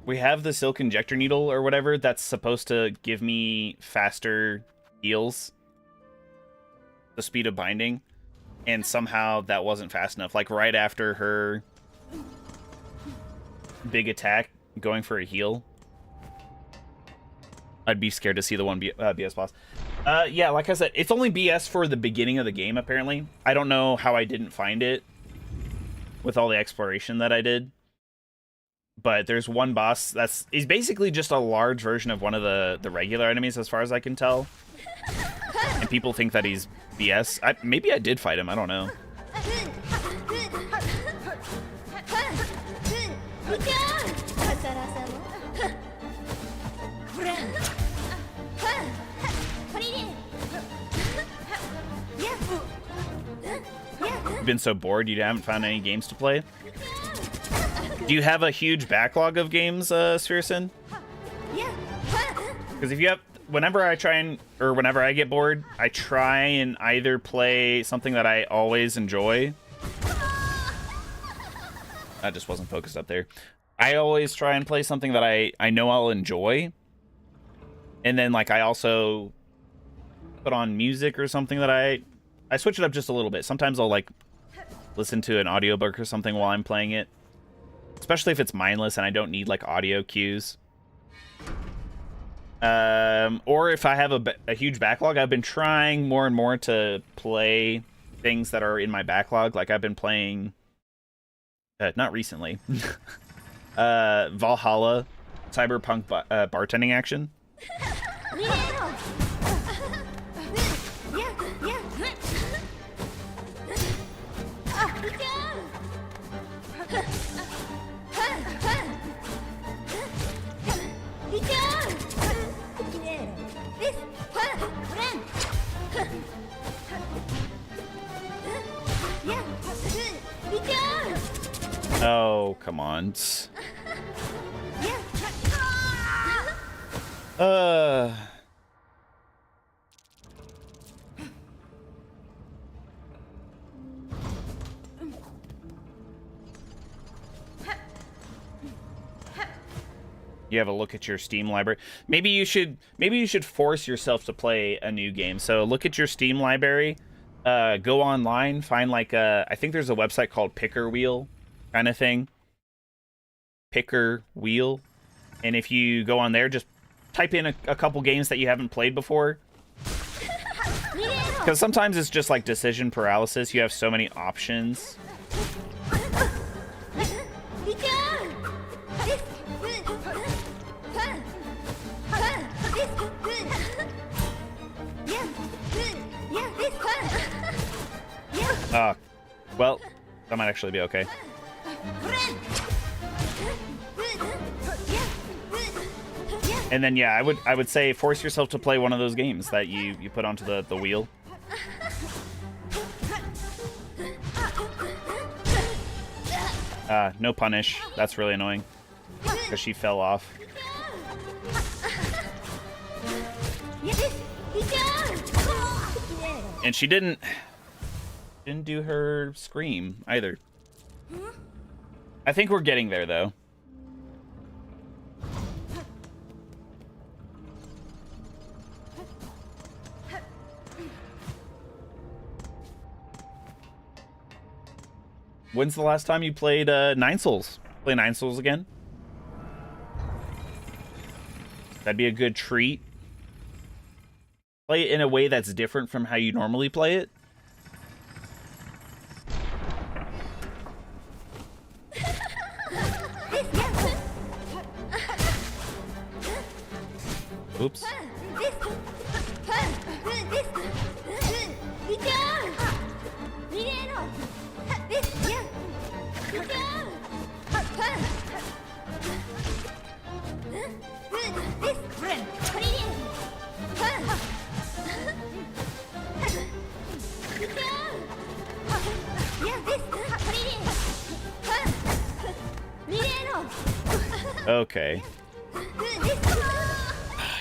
We have the silk injector needle or whatever that's supposed to give me faster heals. The speed of binding. And somehow that wasn't fast enough. Like, right after her big attack, going for a heal. I'd be scared to see the one BS boss. Yeah, like I said, it's only BS for the beginning of the game, apparently. I don't know how I didn't find it with all the exploration that I did. But there's one boss he's basically just a large version of one of the regular enemies, as far as I can tell. And people think that he's BS. Maybe I did fight him. I don't know. You've been so bored you haven't found any games to play? Do you have a huge backlog of games, Sphericin? Because if you have, whenever I get bored, I try and either play something that I always enjoy. That just wasn't focused up there. I always try and play something that I know I'll enjoy. And then, like, I also put on music or something that I switch it up just a little bit. Sometimes I'll, like, listen to an audiobook or something while I'm playing it. Especially if it's mindless and I don't need, like, audio cues. Or if I have a huge backlog, I've been trying more and more to play things that are in my backlog. Like, I've been playing... not recently. Valhalla, Cyberpunk bartending action. Oh, come on. You have a look at your Steam library. Maybe you should force yourself to play a new game. So look at your Steam library, go online, find like I think there's a website called Picker Wheel kind of thing. Picker Wheel. And if you go on there, just type in a couple games that you haven't played before. Because sometimes it's just like decision paralysis. You have so many options. Well, that might actually be okay. And then, yeah, I would say force yourself to play one of those games that you put onto the wheel. No punish. That's really annoying. Because she fell off. And she didn't do her scream either. I think we're getting there, though. When's the last time you played Nine Souls? Play Nine Souls again? That'd be a good treat. Play it in a way that's different from how you normally play it. Oops. Okay.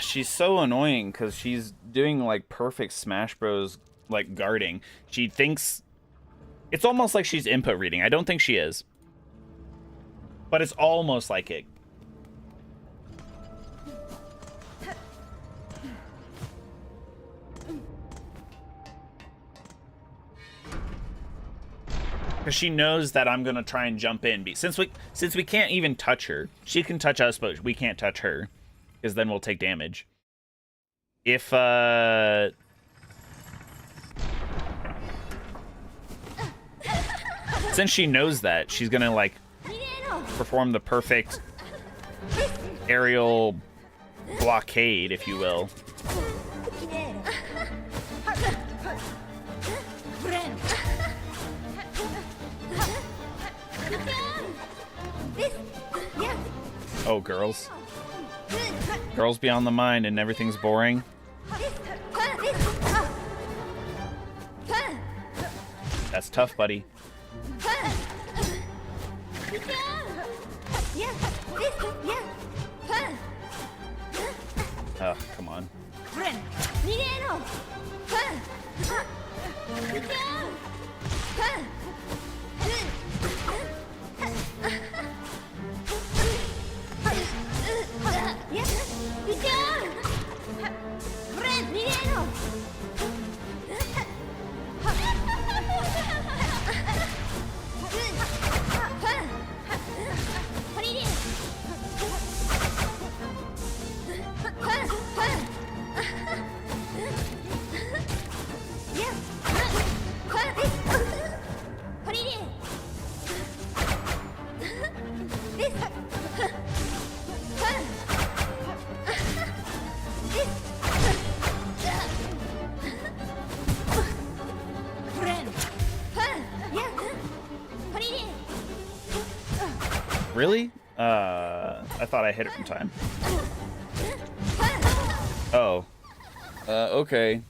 She's so annoying because she's doing like perfect Smash Bros. Like guarding. She thinks it's almost like she's input reading. I don't think she is, but it's almost like it. Because she knows that I'm gonna try and jump in. Since we can't even touch her, she can touch us, but we can't touch her, because then we'll take damage. If Since she knows that, she's gonna like perform the perfect aerial blockade, if you will. Oh, girls. Girls beyond the mind and everything's boring. That's tough, buddy. Oh, come on. Really? I thought I hit it from time. Oh. Okay.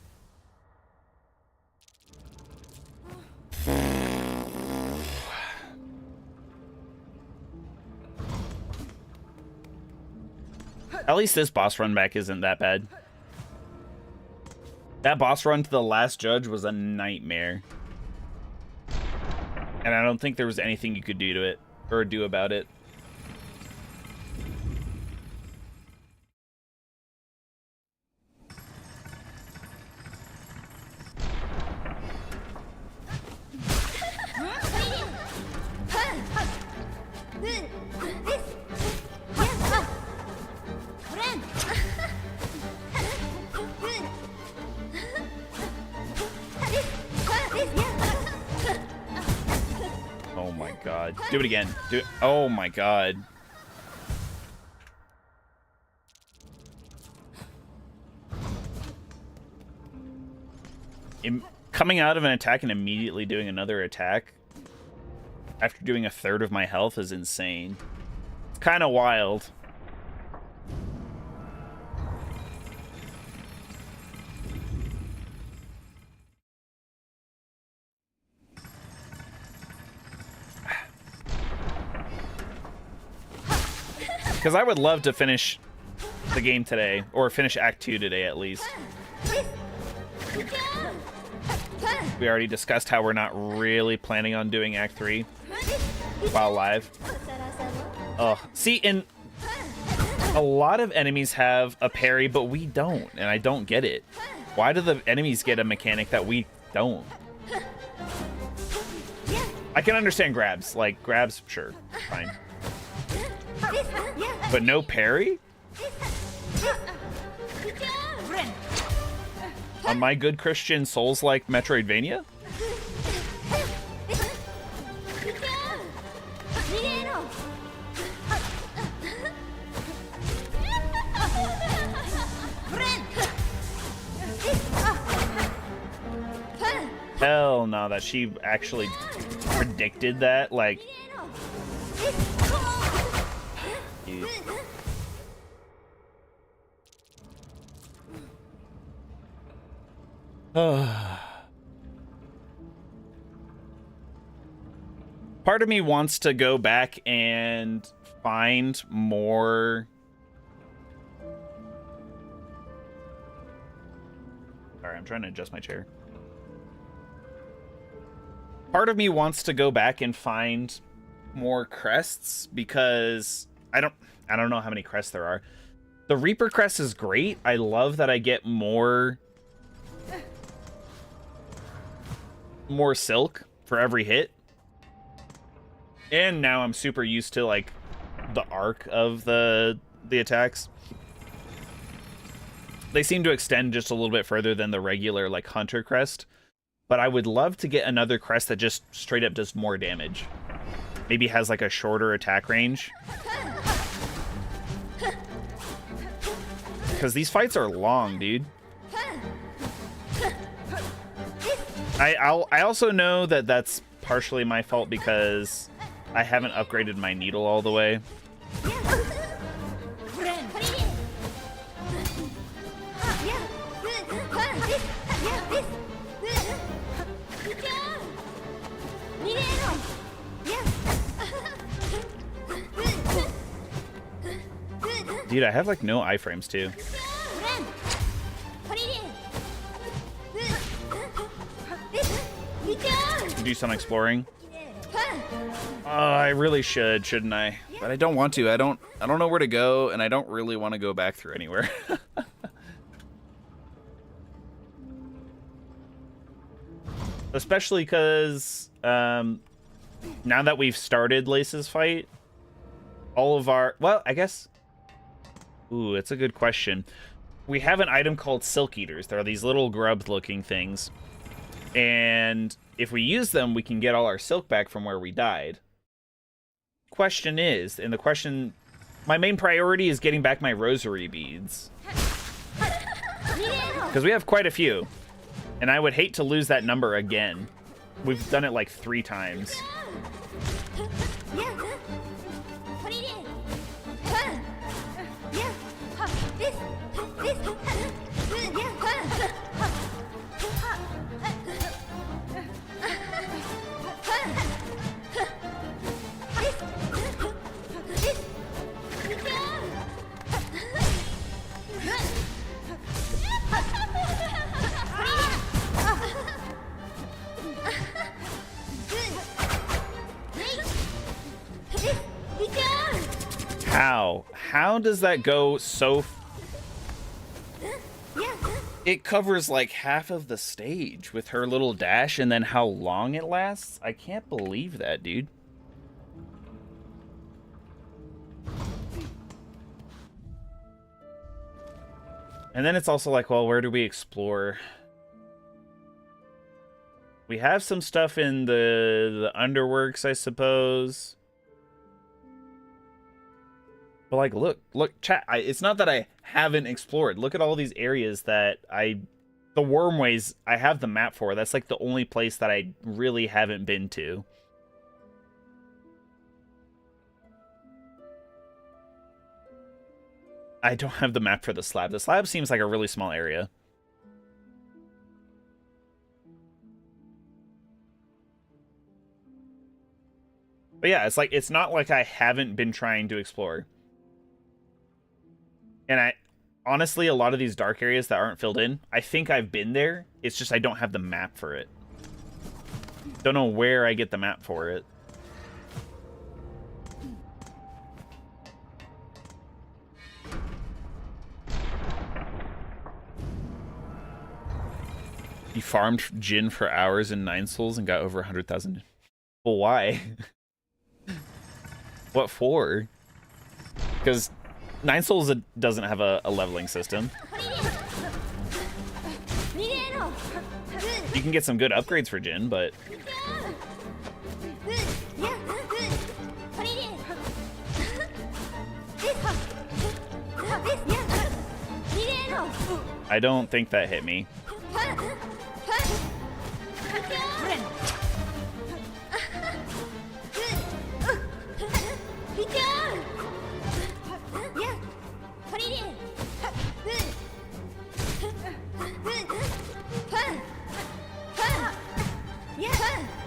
At least this boss run back isn't that bad. That boss run to the last judge was a nightmare. And I don't think there was anything you could do to it, or do about it. Oh my god. Do it again. Do it. Oh my god. Coming out of an attack and immediately doing another attack after doing a third of my health is insane. It's kind of wild. Because I would love to finish the game today, or finish Act 2 today at least. We already discussed how we're not really planning on doing Act 3 while live. Oh, see, and a lot of enemies have a parry, but we don't, and I don't get it. Why do the enemies get a mechanic that we don't? I can understand grabs. Like, grabs, sure, fine. But no parry? On my good Christian Souls-like Metroidvania? Hell no, that she actually predicted that, like... Dude. Part of me wants to go back and find more... Sorry, I'm trying to adjust my chair. Part of me wants to go back and find more crests, because I don't know how many crests there are. The Reaper crest is great. I love that I get more silk for every hit. And now I'm super used to like the arc of the attacks. They seem to extend just a little bit further than the regular like hunter crest. but I would love to get another crest that just straight up does more damage. Maybe has like a shorter attack range. Because these fights are long, dude. I also know that that's partially my fault because I haven't upgraded my needle all the way. Dude, I have like no iframes too. Do some exploring. I really should, shouldn't I? But I don't want to. I don't know where to go, and I don't really want to go back through anywhere. Especially because now that we've started Lace's fight, all of our... Well, I guess... Ooh, it's a good question. We have an item called Silk Eaters. There are these little grub-looking things. And if we use them, we can get all our silk back from where we died. Question is, and the question... My main priority is getting back my rosary beads. Because we have quite a few. And I would hate to lose that number again. We've done it like 3 times. How does that go so... It covers like half of the stage with her little dash, and then how long it lasts? I can't believe that, dude. And then it's also like, well, where do we explore? We have some stuff in the underworks, I suppose. But like, look, chat. It's not that I haven't explored. Look at all these areas that the Wormways, I have the map for. That's like the only place that I really haven't been to. I don't have the map for the slab. The slab seems like a really small area. But yeah, it's not like I haven't been trying to explore. And honestly, a lot of these dark areas that aren't filled in, I think I've been there. It's just I don't have the map for it. Don't know where I get the map for it. He farmed Jin for hours in 9 souls and got over 100,000. Well, why? What for? Because 9 souls doesn't have a leveling system. You can get some good upgrades for Jin, but... I don't think that hit me.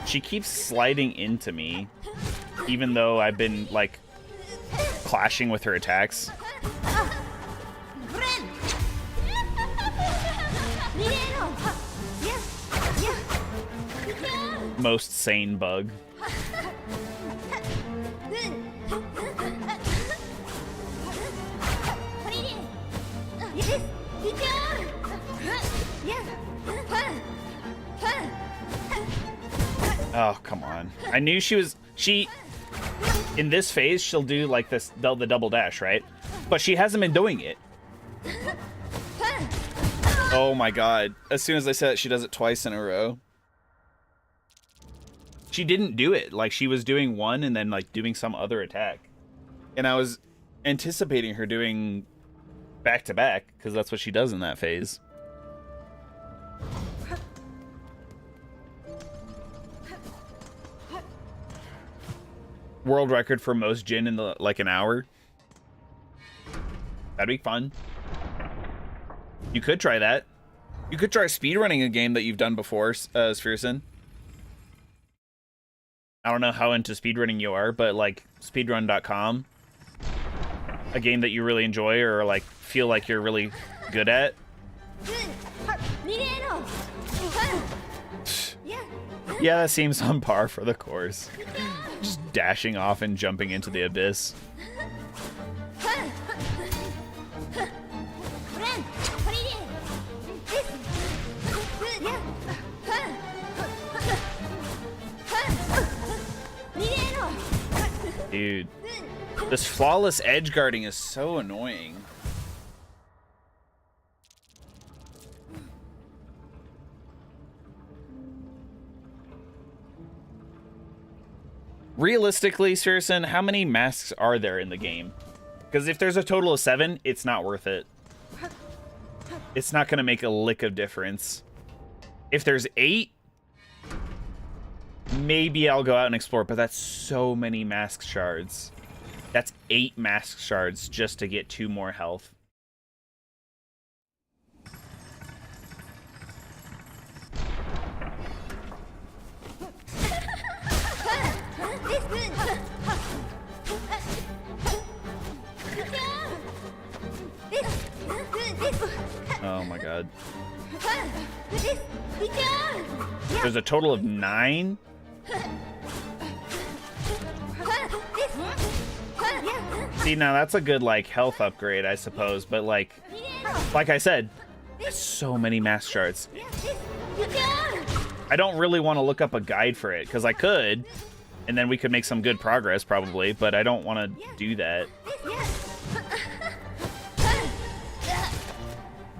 She keeps sliding into me, even though I've been, like, clashing with her attacks. Most sane bug. Oh, come on. I knew in this phase, she'll do like the double dash, right? But she hasn't been doing it. Oh my god. As soon as I said it, she does it twice in a row. she didn't do it. Like, she was doing one and then, like, doing some other attack. And I was anticipating her doing back-to-back, because that's what she does in that phase. World record for most Jin in, like, an hour. That'd be fun. You could try that. You could try speedrunning a game that you've done before, Sphereson. I don't know how into speedrunning you are, but like speedrun.com, a game that you really enjoy or like feel like you're really good at. Yeah, that seems on par for the course. Just dashing off and jumping into the abyss. Dude, this flawless edge guarding is so annoying. Realistically, Sphereson, how many masks are there in the game? Because if there's a total of 7, it's not worth it. It's not going to make a lick of difference. If there's 8, maybe I'll go out and explore, but that's so many mask shards. That's 8 mask shards just to get 2 more health. Oh my god. There's a total of 9? See, now that's a good, like, health upgrade, I suppose, but, like I said, so many mask shards. I don't really want to look up a guide for it, because I could, and then we could make some good progress, probably, but I don't want to do that.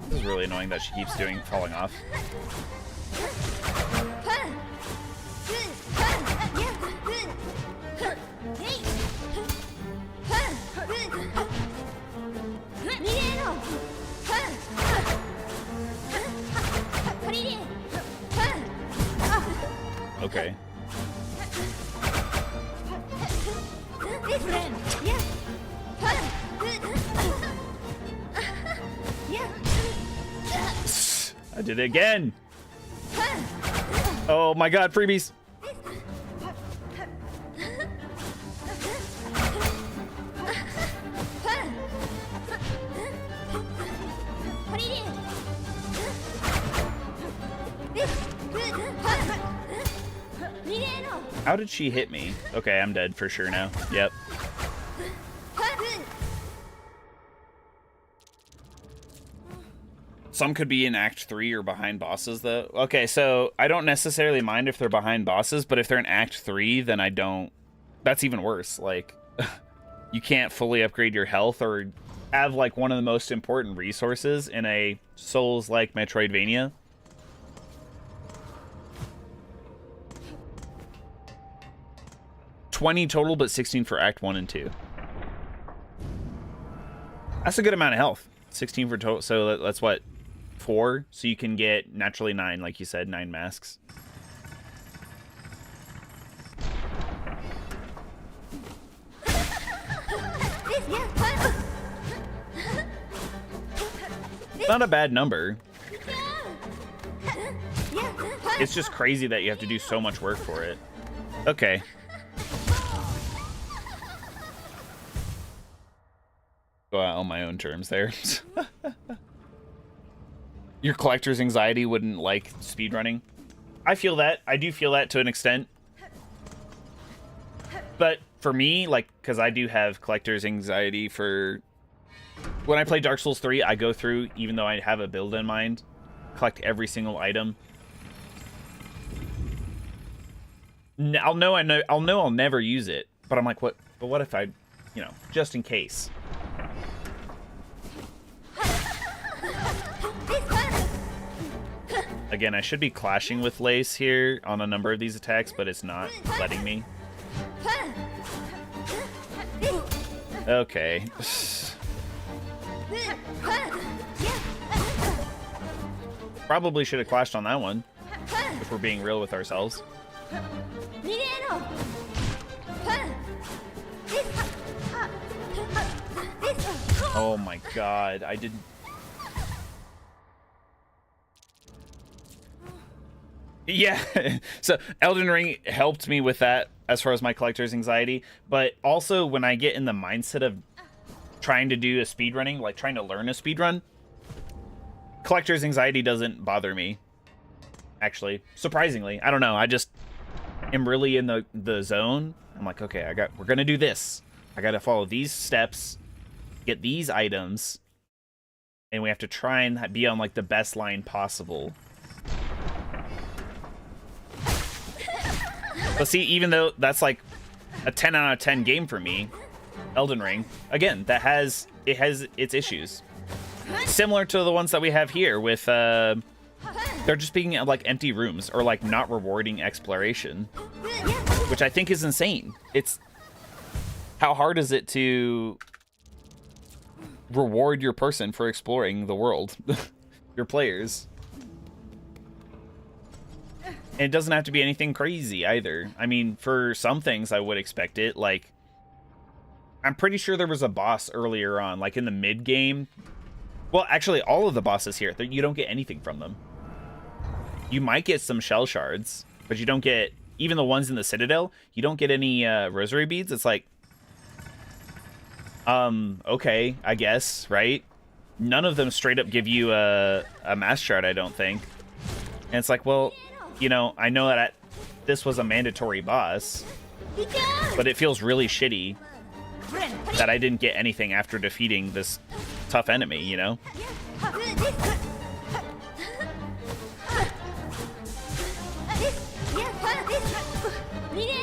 This is really annoying that she keeps falling off. Okay. I did it again. Oh my god, freebies. How did she hit me? Okay, I'm dead for sure now. Yep. Some could be in Act 3 or behind bosses, though. Okay, so I don't necessarily mind if they're behind bosses, but if they're in Act 3, then I don't... That's even worse. Like, you can't fully upgrade your health or have, like, one of the most important resources in a Souls-like Metroidvania. $20 total, but 16 for Act 1 and 2. That's a good amount of health. 16 for total, so that's what? 4? So you can get, naturally 9, like you said, 9 masks. Not a bad number. It's just crazy that you have to do so much work for it. Okay. Go out on my own terms there. Your collector's anxiety wouldn't like speedrunning. I feel that. I do feel that to an extent. But for me, like, because I do have collector's anxiety for... When I play Dark Souls 3, I go through, even though I have a build in mind, collect every single item. I'll know I'll never use it, but I'm like, what? But what if I, you know, just in case. Again, I should be clashing with Lace here on a number of these attacks, but it's not letting me. Okay. Probably should have clashed on that one, if we're being real with ourselves. Oh my god, I didn't... Yeah, so Elden Ring helped me with that as far as my collector's anxiety, but also when I get in the mindset of trying to do a speedrunning, like trying to learn a speedrun, collector's anxiety doesn't bother me. Actually, surprisingly, I don't know, I just am really in the zone. I'm like, okay, we're gonna do this. I gotta follow these steps, get these items, and we have to try and be on like the best line possible. But see, even though that's like a 10 out of 10 game for me, Elden Ring, again, it has its issues. Similar to the ones that we have here with, they're just being like empty rooms or like not rewarding exploration, which I think is insane. It's, how hard is it to reward your person for exploring the world, your players? And it doesn't have to be anything crazy either. I mean, for some things I would expect it. Like, I'm pretty sure there was a boss earlier on, like in the mid game. Well, actually, all of the bosses here, you don't get anything from them. You might get some shell shards, but you don't get, even the ones in the Citadel, you don't get any rosary beads. It's like, okay, I guess, right? None of them straight up give you a mass shard, I don't think. And it's like, well, you know, I know that this was a mandatory boss, but it feels really shitty that I didn't get anything after defeating this tough enemy, you know?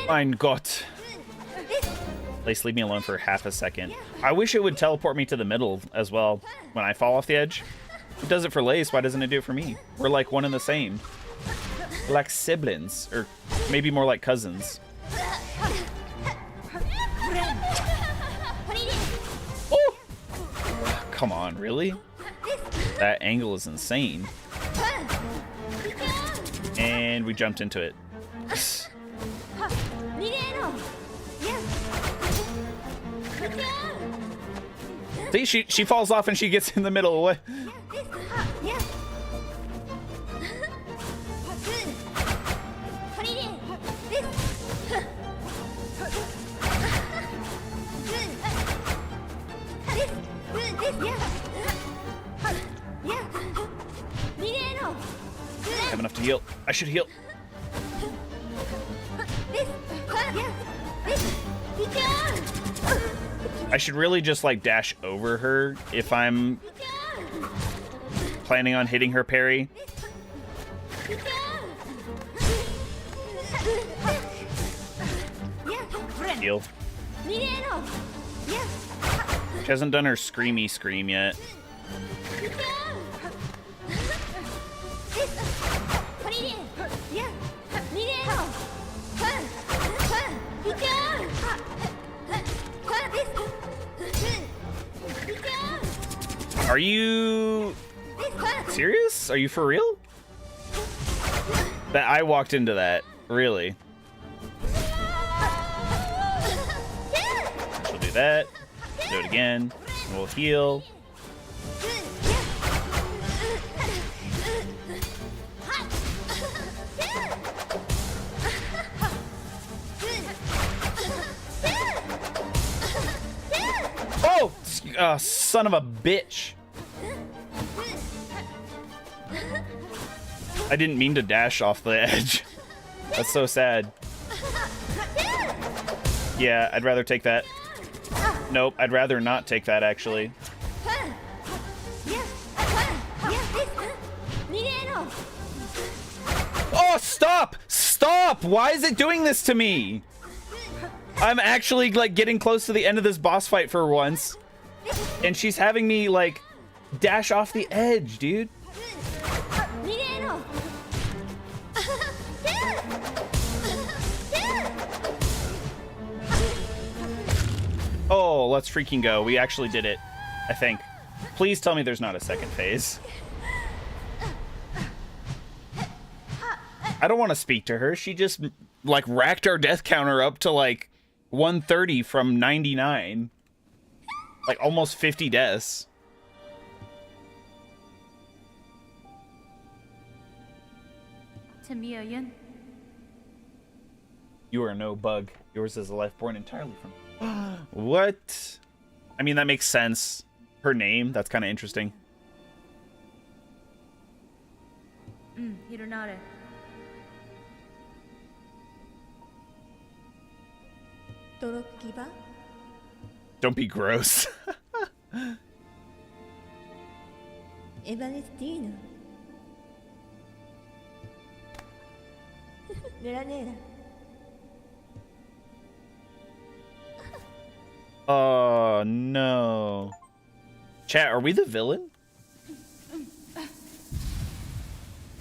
Mein Gott. Please leave me alone for half a second. I wish it would teleport me to the middle as well when I fall off the edge. It does it for Lace, why doesn't it do it for me? We're like one and the same. Like siblings, or maybe more like cousins. Oh! Come on, really? That angle is insane. And we jumped into it. See, she falls off and she gets in the middle. What? I have enough to heal. I should heal. I should really just like dash over her if I'm planning on hitting her parry. Heal. She hasn't done her screamy scream yet. Are you serious? Are you for real? That I walked into that, really? We'll do that. Do it again. We'll heal. Oh, son of a bitch. I didn't mean to dash off the edge. That's so sad. Yeah, I'd rather take that. Nope, I'd rather not take that, actually. Oh, stop! Stop! Why is it doing this to me? I'm actually, like, getting close to the end of this boss fight for once. And she's having me, like, dash off the edge, dude. Oh, let's freaking go. We actually did it, I think. Please tell me there's not a second phase. I don't want to speak to her. She just, like, racked our death counter up to, like, 130 from 99. Like, almost 50 deaths. Tamiyoyan. You are no bug. Yours is a life born entirely from... What? I mean, that makes sense. Her name, that's kind of interesting. Hironare. Don't be gross. Oh, no. Chat, are we the villain?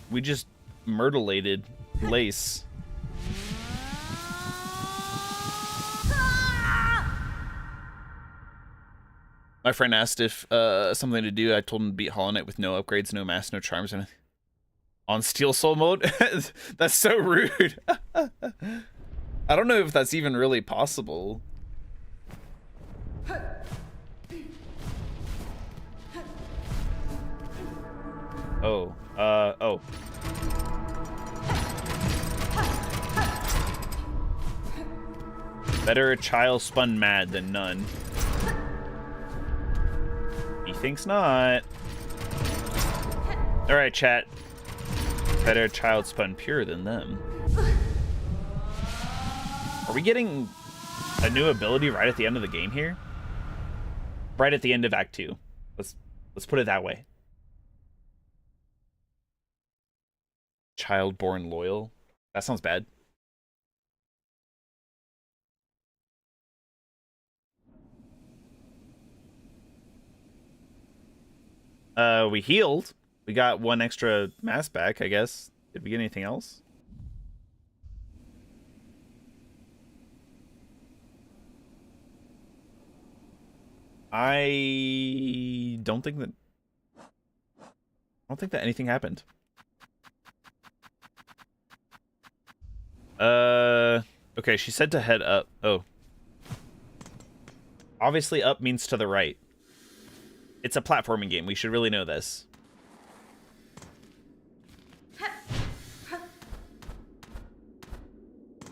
We just myrtleated Lace. My friend asked if something to do. I told him to beat Hollow Knight with no upgrades, no mass, no charms, and on Steel Soul mode. That's so rude. I don't know if that's even really possible. Oh, oh. Better a child spun mad than none. He thinks not. Alright, chat. Better a child spun pure than them. Are we getting a new ability right at the end of the game here? Right at the end of Act 2. Let's put it that way. Child born loyal. That sounds bad. We healed. We got one extra mass back, I guess. Did we get anything else? I don't think that anything happened. Okay, she said to head up. Oh. Obviously up means to the right. It's a platforming game. We should really know this.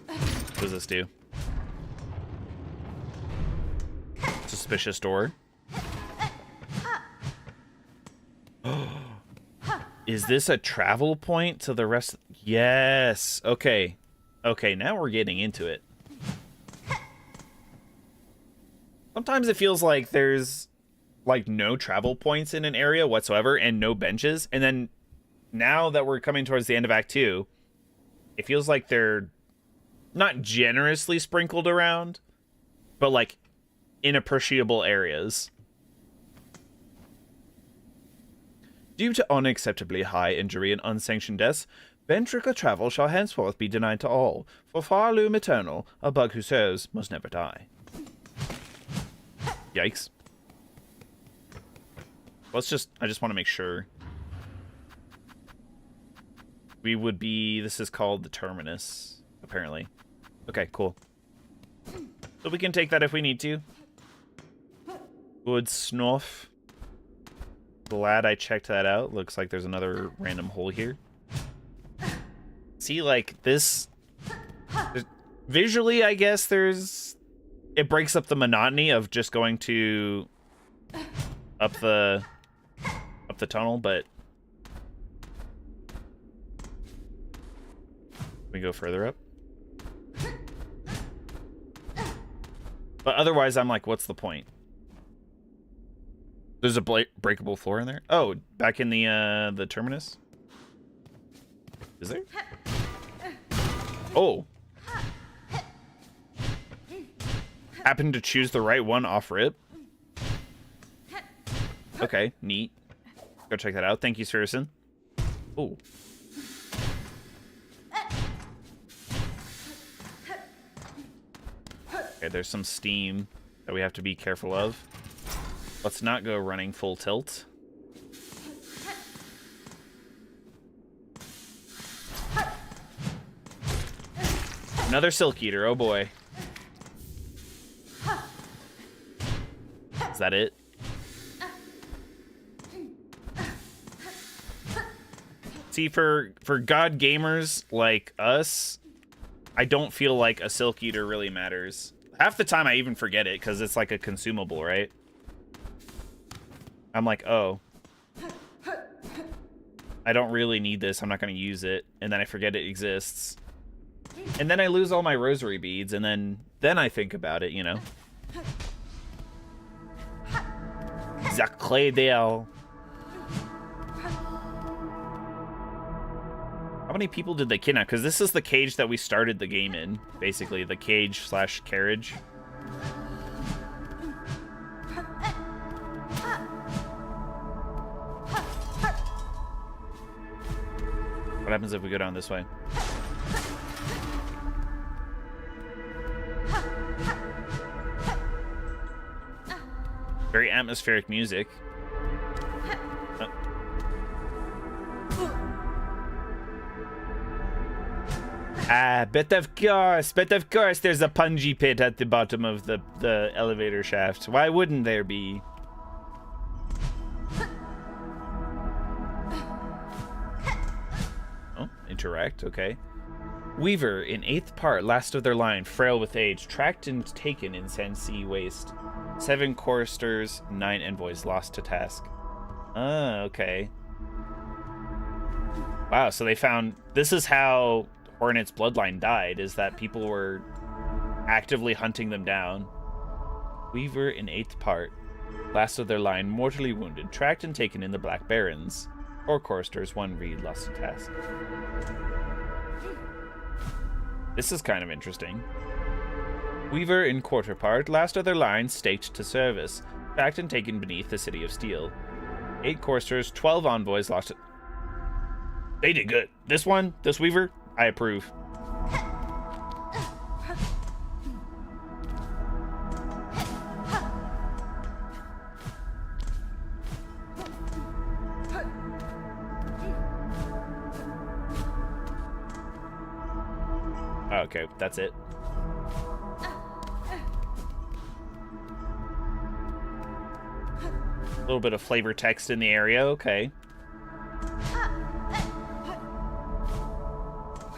What does this do? Suspicious door. Is this a travel point to the rest? Yes. Okay. Okay, now we're getting into it. Sometimes it feels like there's like no travel points in an area whatsoever and no benches. And then now that we're coming towards the end of Act 2, it feels like they're not generously sprinkled around, but like in appreciable areas. Due to unacceptably high injury and unsanctioned deaths, ventricular travel shall henceforth be denied to all. For Farloom Eternal, a bug who serves must never die. Yikes. I just want to make sure. We would be, this is called the Terminus, apparently. Okay, cool. So we can take that if we need to. Good snuff. Glad I checked that out. Looks like there's another random hole here. See, like, this... Visually, I guess it breaks up the monotony of just going to... up the tunnel, but... we go further up. But otherwise, I'm like, what's the point? There's a breakable floor in there. Oh, back in the terminus. Is there? Oh. Happened to choose the right one off rip. Okay, neat. Go check that out. Thank you, Saracen. Oh. Okay, there's some steam. that we have to be careful of. Let's not go running full tilt. Another Silk Eater, oh boy. Is that it? See, for god gamers like us, I don't feel like a Silk Eater really matters. Half the time I even forget it because it's like a consumable, right? I'm like, oh, I don't really need this. I'm not going to use it. And then I forget it exists. And then I lose all my rosary beads. And then I think about it, you know. Zaclaydale. How many people did they kidnap? Because this is the cage that we started the game in. Basically, the cage/carriage. What happens if we go down this way? Very atmospheric music. But of course, there's a punji pit at the bottom of the elevator shaft. Why wouldn't there be? Oh, interact, okay. Weaver, in 8th part, last of their line, frail with age, tracked and taken in Sansi Waste. 7 choristers, 9 envoys lost to task. Okay. Wow, so they found... This is how Hornet's bloodline died, is that people were actively hunting them down. Weaver in 8th part, last of their line, mortally wounded, tracked and taken in the Black Barrens. 4 choristers, 1 reed, lost to task. This is kind of interesting. Weaver in quarter part, last of their line, staked to service, tracked and taken beneath the City of Steel. 8 choristers, 12 envoys lost to... They did good. This Weaver, I approve. Okay, that's it. A little bit of flavor text in the area, okay.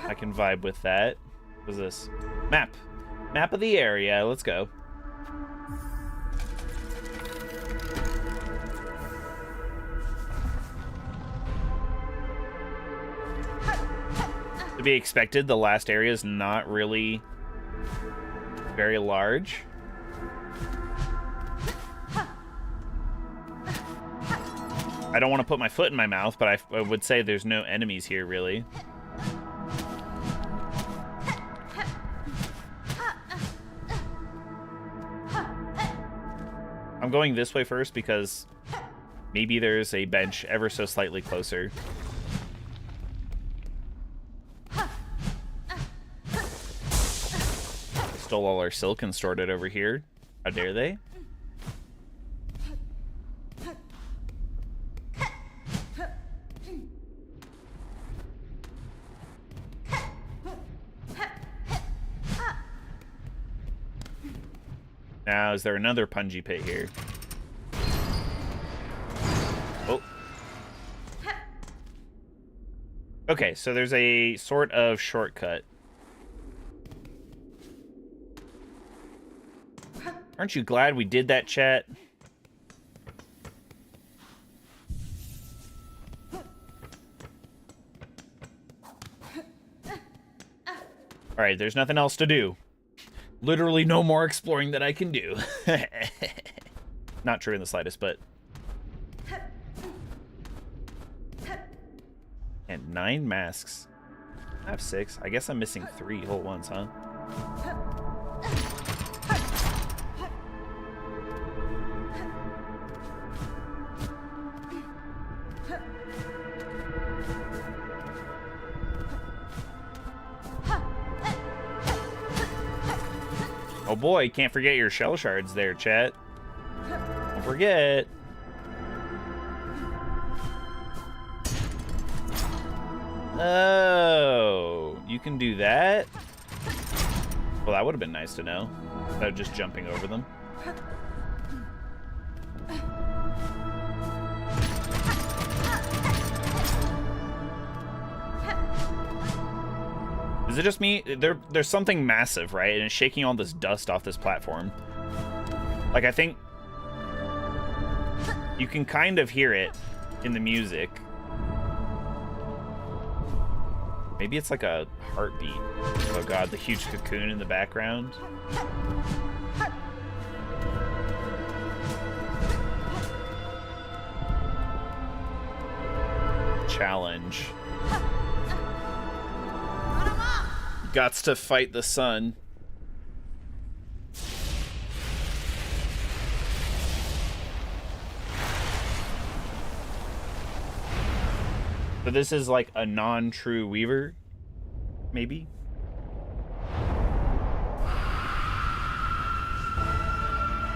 I can vibe with that. What's this? Map. Map of the area, let's go. To be expected, the last area is not really very large. I don't want to put my foot in my mouth, but I would say there's no enemies here, really. I'm going this way first because maybe there's a bench ever so slightly closer. Stole all our silk and stored it over here. How dare they? Now, is there another punji pit here? Oh. Okay, so there's a sort of shortcut. Aren't you glad we did that, chat? Alright, there's nothing else to do. Literally no more exploring that I can do. Not true in the slightest, but... And 9 masks. I have 6. I guess I'm missing 3 whole ones, huh? Oh boy, can't forget your shell shards there, chat. Don't forget. Oh, you can do that? Well, that would have been nice to know. Instead of just jumping over them. Is it just me? There's something massive, right? And it's shaking all this dust off this platform. Like, I think you can kind of hear it in the music. Maybe it's like a heartbeat. Oh god, the huge cocoon in the background. Challenge. Gots to fight the sun. So this is like a non-true Weaver, maybe?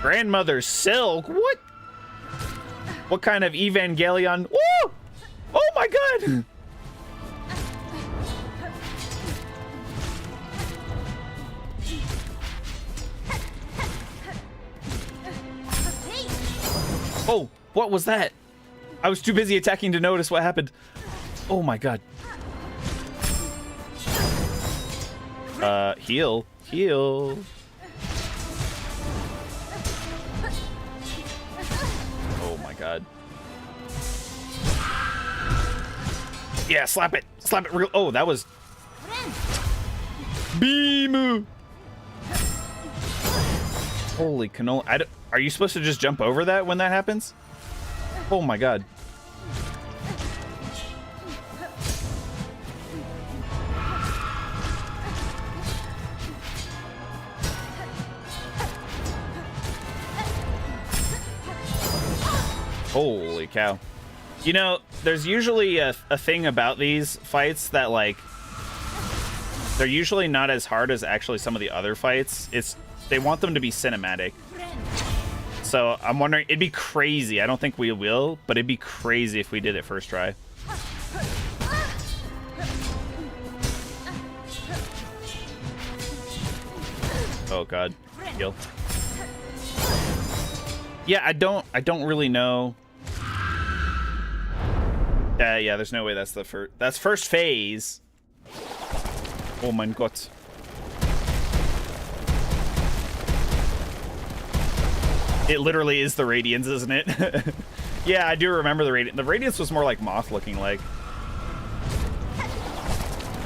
Grandmother Silk? What? What kind of Evangelion? Woo! Oh my god! Oh, what was that? I was too busy attacking to notice what happened. Oh my god. Heal. Heal. Oh my god. Yeah, slap it. Slap it real. Oh, that was... Beam! Holy cannoli. Are you supposed to just jump over that when that happens? Oh my god. Holy cow. You know, there's usually a thing about these fights that, like, they're usually not as hard as actually some of the other fights. They want them to be cinematic. So I'm wondering, it'd be crazy. I don't think we will, but it'd be crazy if we did it first try. Oh god. Kill. Yeah, I don't really know. Yeah, there's no way that's the first. That's first phase. Oh mein Gott. It literally is the Radiance, isn't it? Yeah, I do remember the Radiance. The Radiance was more like moth looking like.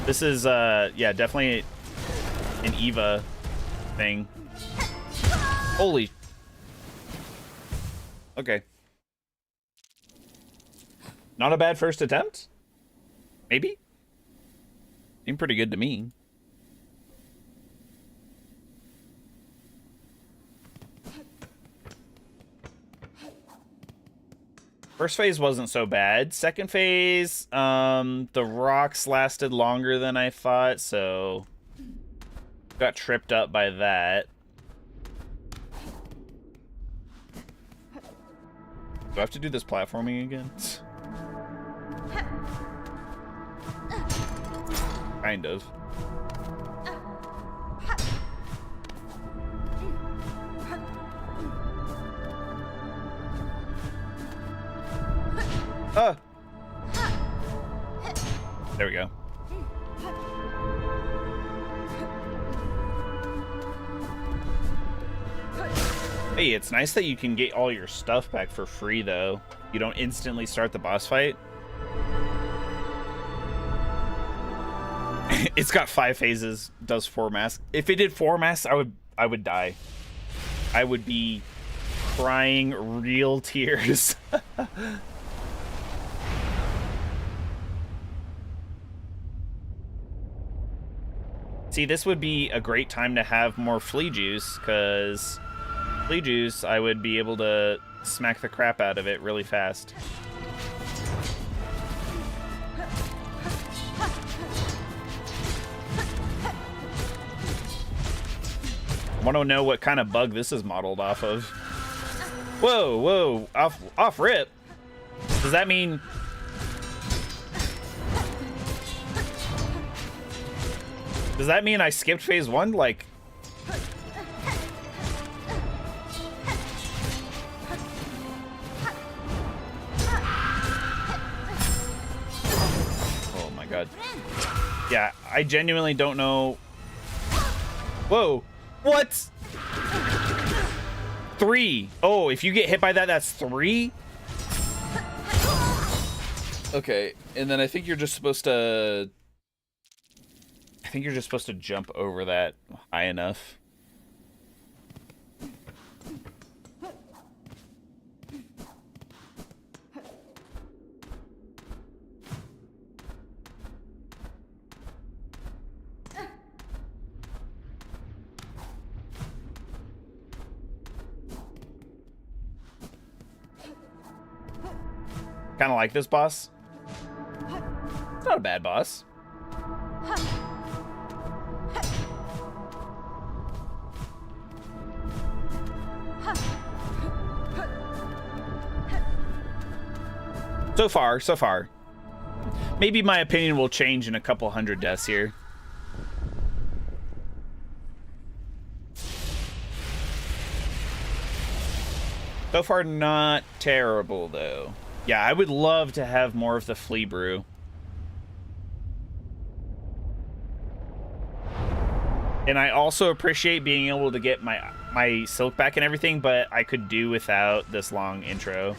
This is, yeah, definitely an Eva thing. Holy. Okay. Not a bad first attempt? Maybe? Seemed pretty good to me. First phase wasn't so bad. Second phase, the rocks lasted longer than I thought, so got tripped up by that. Do I have to do this platforming again? Kind of. Ah! There we go. Hey, it's nice that you can get all your stuff back for free, though. You don't instantly start the boss fight. It's got 5 phases, does 4 masks. If it did 4 masks, I would die. I would be crying real tears. See, this would be a great time to have more flea juice, because flea juice, I would be able to smack the crap out of it really fast. Want to know what kind of bug this is modeled off of? Whoa, whoa, off rip. Does that mean... Does that mean I skipped phase 1? Like... Oh my god. Yeah, I genuinely don't know. Whoa. What? 3. Oh, if you get hit by that, that's 3? Okay, and then I think you're just supposed to... I think you're just supposed to jump over that high enough. Kind of like this boss. It's not a bad boss. So far, so far. Maybe my opinion will change in a couple hundred deaths here. So far, not terrible, though. Yeah, I would love to have more of the flea brew. And I also appreciate being able to get my silk back and everything, but I could do without this long intro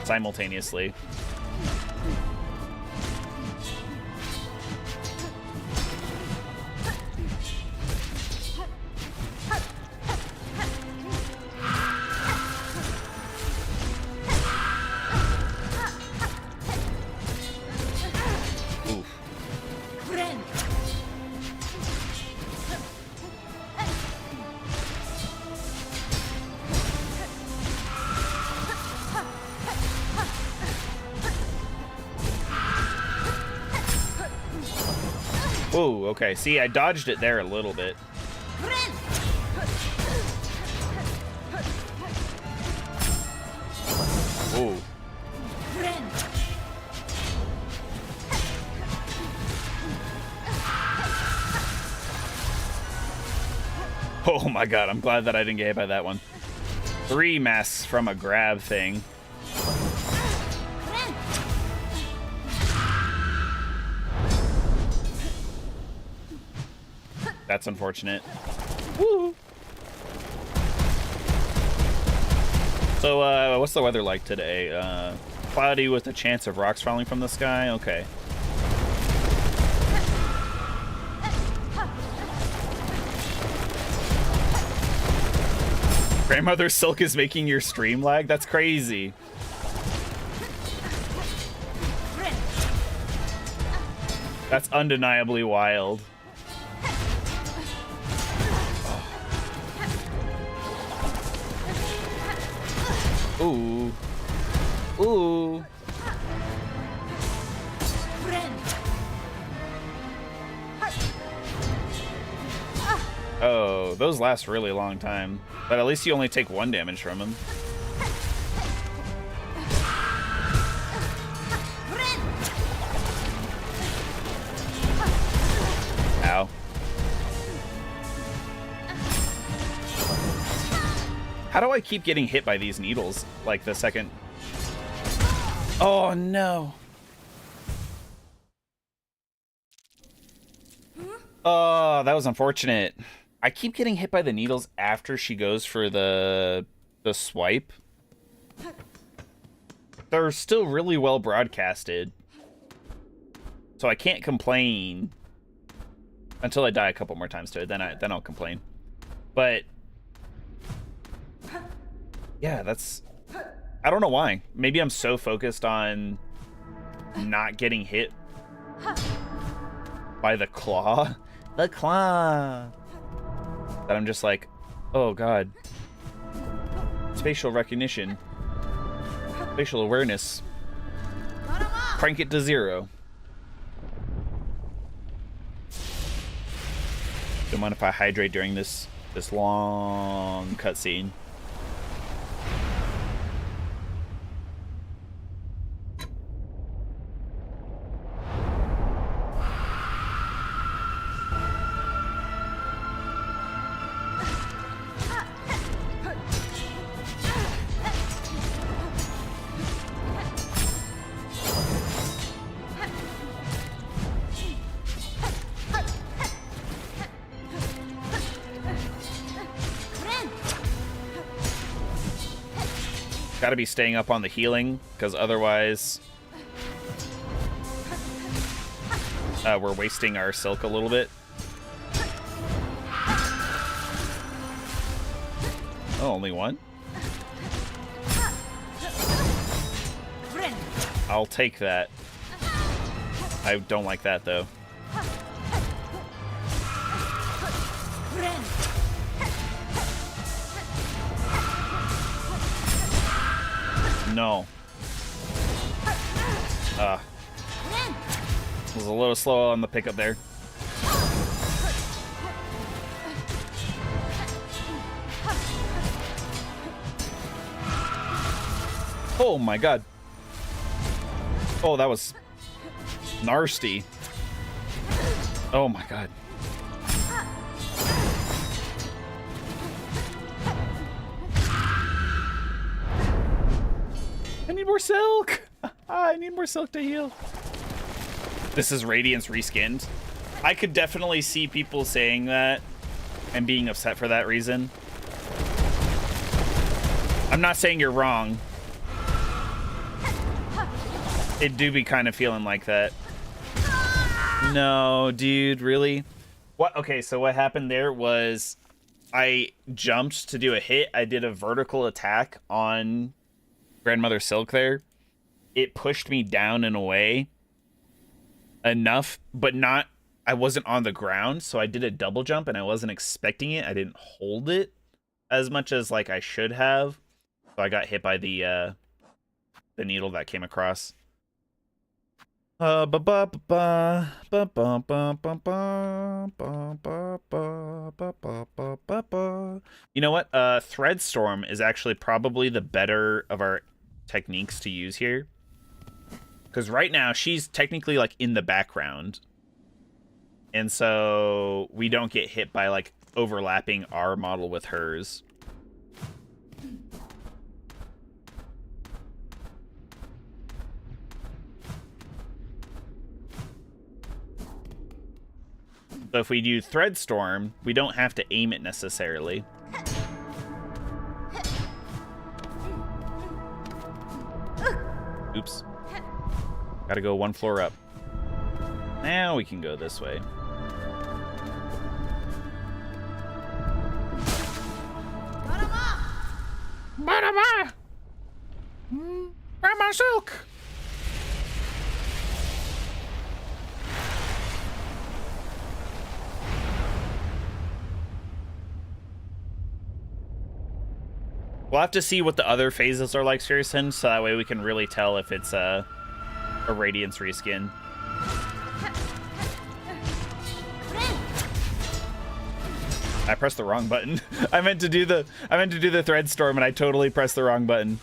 simultaneously. Ooh, okay. See, I dodged it there a little bit. Ooh. Oh my god, I'm glad that I didn't get hit by that one. 3 masks from a grab thing. That's unfortunate. Woo. So, what's the weather like today? Cloudy with a chance of rocks falling from the sky? Okay. Grandmother Silk is making your stream lag? That's crazy. That's undeniably wild. Ooh. Ooh. Oh, those last a really long time. But at least you only take 1 damage from them. Ow. How do I keep getting hit by these needles, like, the second... Oh, no. Oh, that was unfortunate. I keep getting hit by the needles after she goes for the swipe. They're still really well broadcasted. So I can't complain until I die a couple more times to it. Then I'll complain. But... yeah, that's... I don't know why. Maybe I'm so focused on not getting hit by the claw. The claw! That I'm just like, oh god. Spatial recognition. Spatial awareness. Crank it to 0. Don't mind if I hydrate during this this long cutscene. Got to be staying up on the healing, because otherwise we're wasting our silk a little bit. Oh, only one? I'll take that. I don't like that, though. No. Was a little slow on the pickup there. Oh my god. Oh, that was nasty. Oh my god. I need more silk. I need more silk to heal. This is Radiance reskinned. I could definitely see people saying that and being upset for that reason. I'm not saying you're wrong. It do be kind of feeling like that. No, dude, really? What? Okay, so what happened there was I jumped to do a hit. I did a vertical attack on Grandmother Silk there. It pushed me down and away enough, but not, I wasn't on the ground, so I did a double jump and I wasn't expecting it. I didn't hold it as much as like I should have. So I got hit by the needle that came across. You know what? Threadstorm is actually probably the better of our techniques to use here. Because right now, she's technically, like, in the background. And so we don't get hit by, like, overlapping our model with hers. So if we do Threadstorm, we don't have to aim it necessarily. Oops. Gotta go one floor up. Now we can go this way. Grandma Silk! We'll have to see what the other phases are like, Seriously, so that way we can really tell if it's a Radiance reskin. I pressed the wrong button. I meant to do the Threadstorm and I totally pressed the wrong button.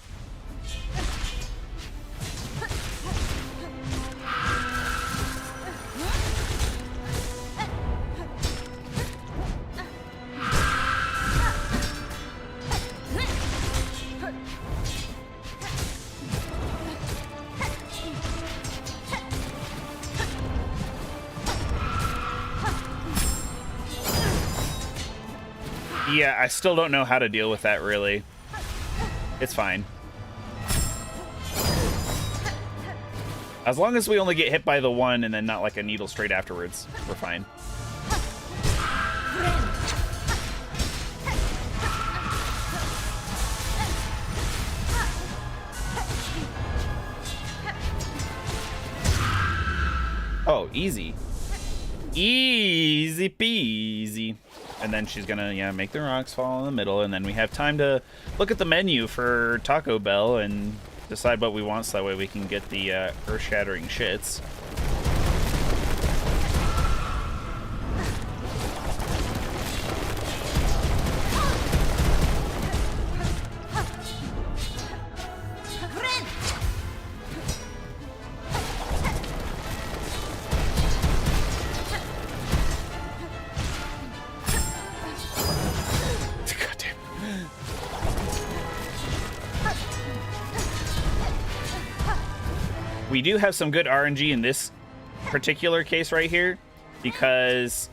Yeah, I still don't know how to deal with that, really. It's fine. As long as we only get hit by the one and then not like a needle straight afterwards, we're fine. Oh, easy. Easy peasy. And then she's gonna, yeah, make the rocks fall in the middle, and then we have time to look at the menu for Taco Bell and decide what we want, so that way we can get the earth-shattering shits. We do have some good RNG in this particular case right here because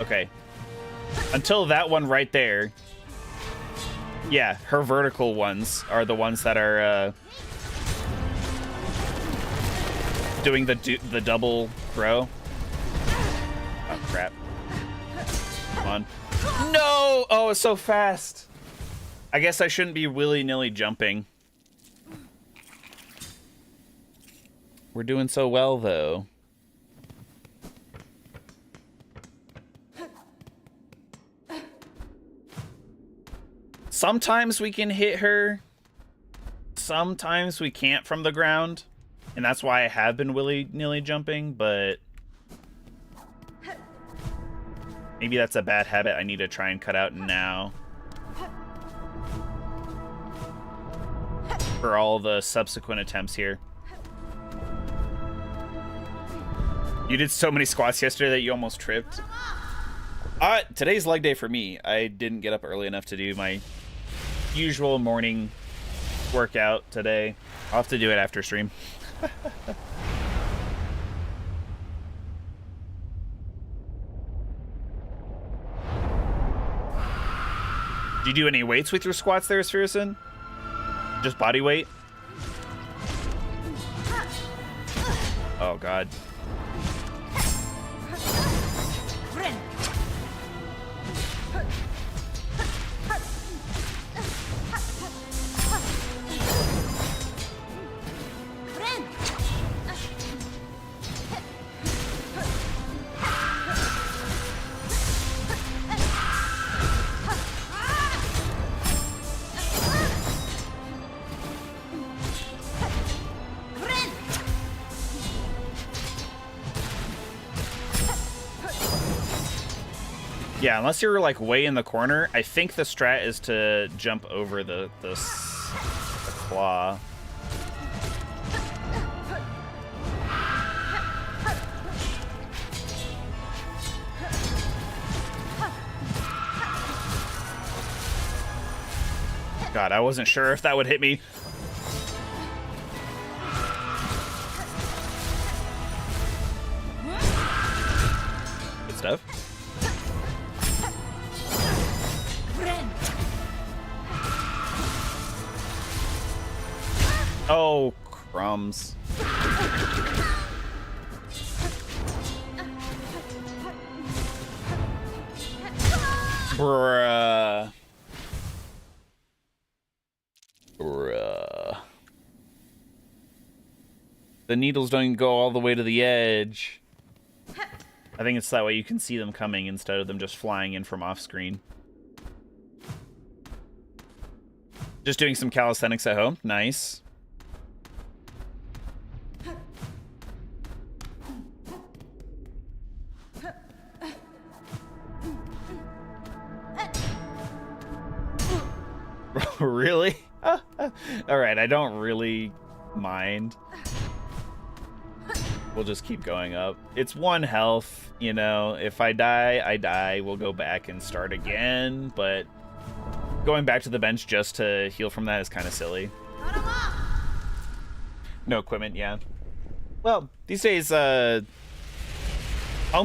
okay, until that one right there, yeah, her vertical ones are the ones that are doing the double throw. Oh crap. Come on. No! Oh, it's so fast. I guess I shouldn't be willy-nilly jumping. We're doing so well, though. Sometimes we can hit her. Sometimes we can't from the ground. And that's why I have been willy-nilly jumping, but maybe that's a bad habit I need to try and cut out now. For all the subsequent attempts here. You did so many squats yesterday that you almost tripped. Today's leg day for me. I didn't get up early enough to do my usual morning workout today. I'll have to do it after stream. Do you do any weights with your squats there, Spherison? Just body weight? Oh, God. Yeah, unless you're like way in the corner, I think the strat is to jump over the claw. God, I wasn't sure if that would hit me. Good stuff. Oh, crumbs. Bruh. Bruh. The needles don't go all the way to the edge. I think it's that way you can see them coming instead of them just flying in from off screen. Just doing some calisthenics at home. Nice. Really? Alright, I don't really mind. We'll just keep going up. It's 1 health, you know. If I die, I die. We'll go back and start again, but going back to the bench just to heal from that is kind of silly. No equipment, yeah. Well, these days, home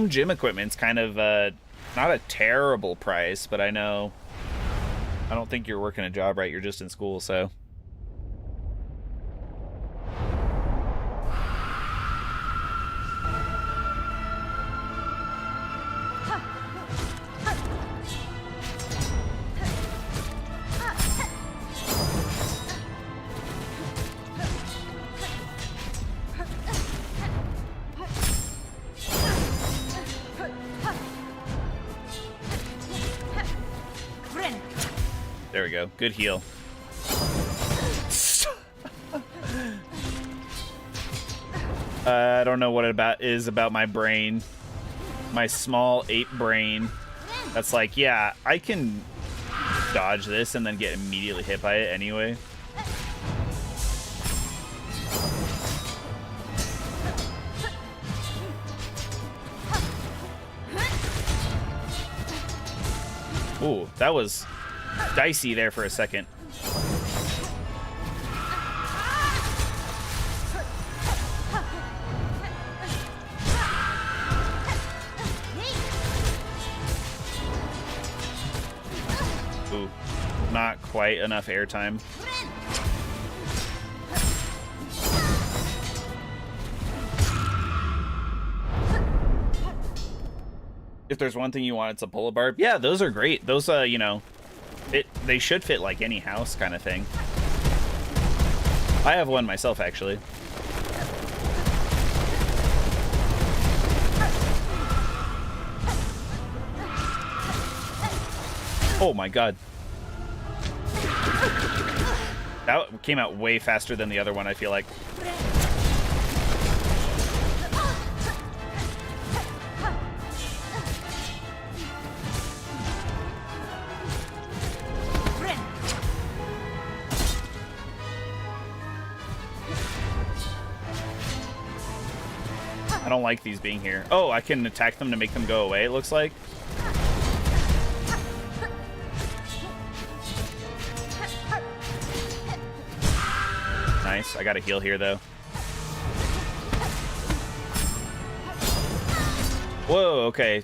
gym equipment's kind of not a terrible price, but I know I don't think you're working a job right. You're just in school, so. There we go. Good heal. I don't know what it is about my brain. My small ape brain. That's like, yeah, I can dodge this and then get immediately hit by it anyway. Ooh, that was dicey there for a second. quite enough airtime. If there's one thing you want, it's a pull barb. Yeah, those are great. Those, you know, they should fit like any house kind of thing. I have one myself, actually. Oh my god. That came out way faster than the other one, I feel like. I don't like these being here. Oh, I can attack them to make them go away, it looks like. Nice. I got a heal here, though. Whoa, okay.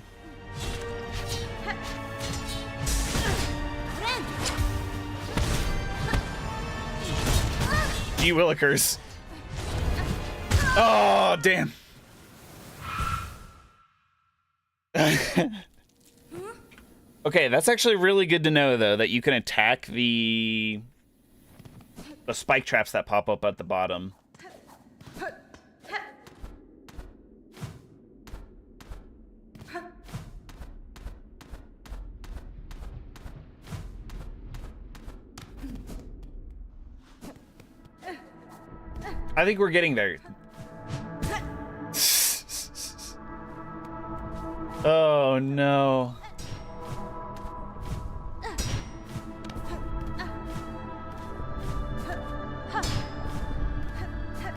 Gee willikers. Oh, damn. Okay, that's actually really good to know, though, that you can attack the spike traps that pop up at the bottom. I think we're getting there. Oh, no.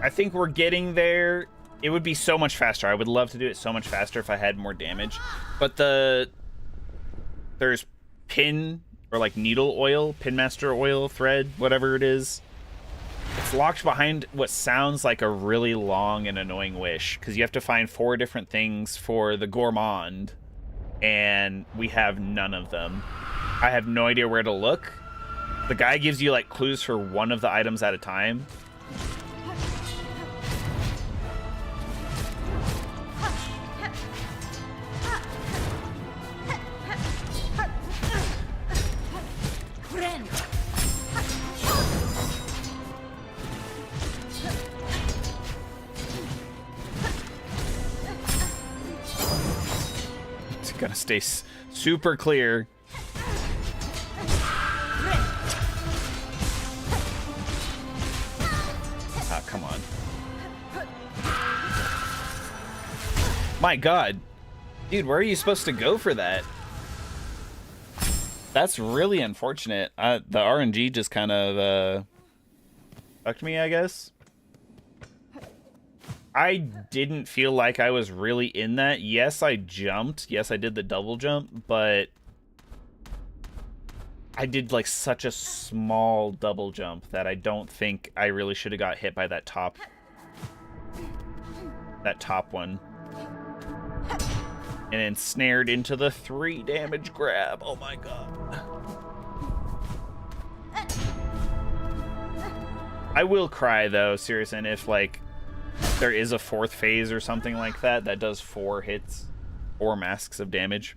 I think we're getting there. It would be so much faster. I would love to do it so much faster if I had more damage. But there's pin or like needle oil, pin master oil, thread, whatever it is. It's locked behind what sounds like a really long and annoying wish, because you have to find 4 different things for the gourmand, and we have none of them. I have no idea where to look. The guy gives you like clues for one of the items at a time. Gotta stay super clear. Ah, come on. My god. Dude, where are you supposed to go for that? That's really unfortunate. The RNG just kind of fucked me, I guess. I didn't feel like I was really in that. Yes, I jumped. Yes, I did the double jump, but I did like such a small double jump that I don't think I really should have got hit by that top one. And ensnared into the 3 damage grab. Oh my god. I will cry though, Sirius, if like there is a 4th phase or something like that that does 4 hits, 4 masks of damage.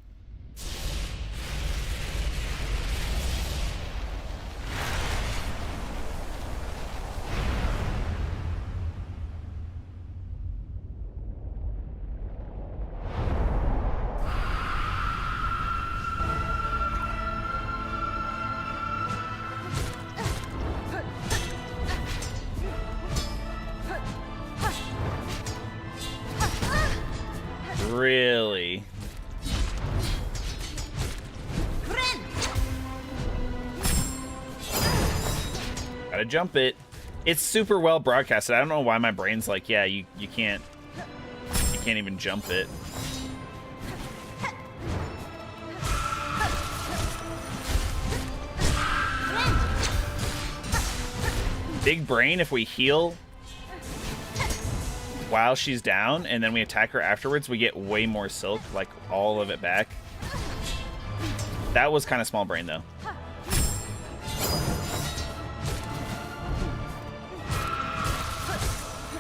Really? Gotta jump it. It's super well broadcasted. I don't know why my brain's like, yeah, you can't even jump it. Big brain, if we heal while she's down and then we attack her afterwards, we get way more silk, like all of it back. That was kind of small brain though.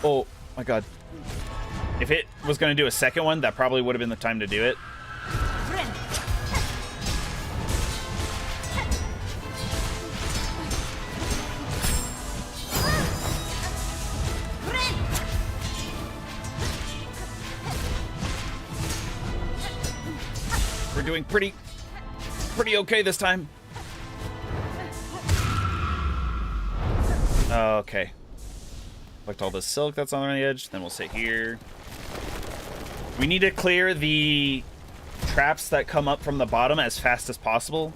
Oh my god. If it was going to do a second one, that probably would have been the time to do it. We're doing pretty okay this time. Okay. Collect all the silk that's on the edge, then we'll sit here. We need to clear the traps that come up from the bottom as fast as possible.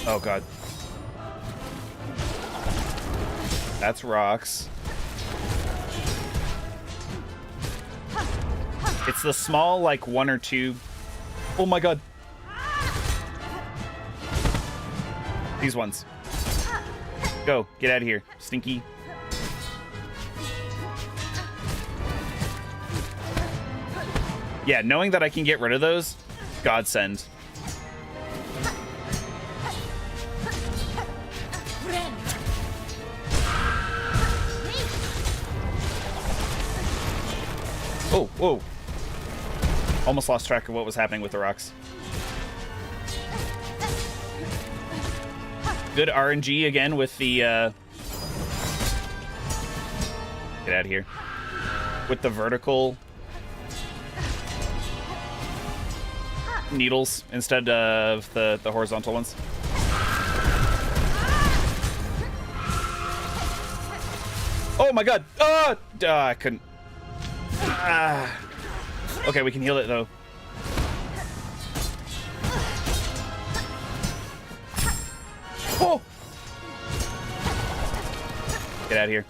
Oh god. That's rocks. It's the small, like, one or two. Oh my god. These ones. Go. Get out of here. Stinky. Yeah, knowing that I can get rid of those, godsend. Oh, whoa. Almost lost track of what was happening with the rocks. Good RNG again with the, get out of here. With the vertical needles instead of the horizontal ones. Oh my god! I couldn't. Okay, we can heal it though. Oh! Get out of here.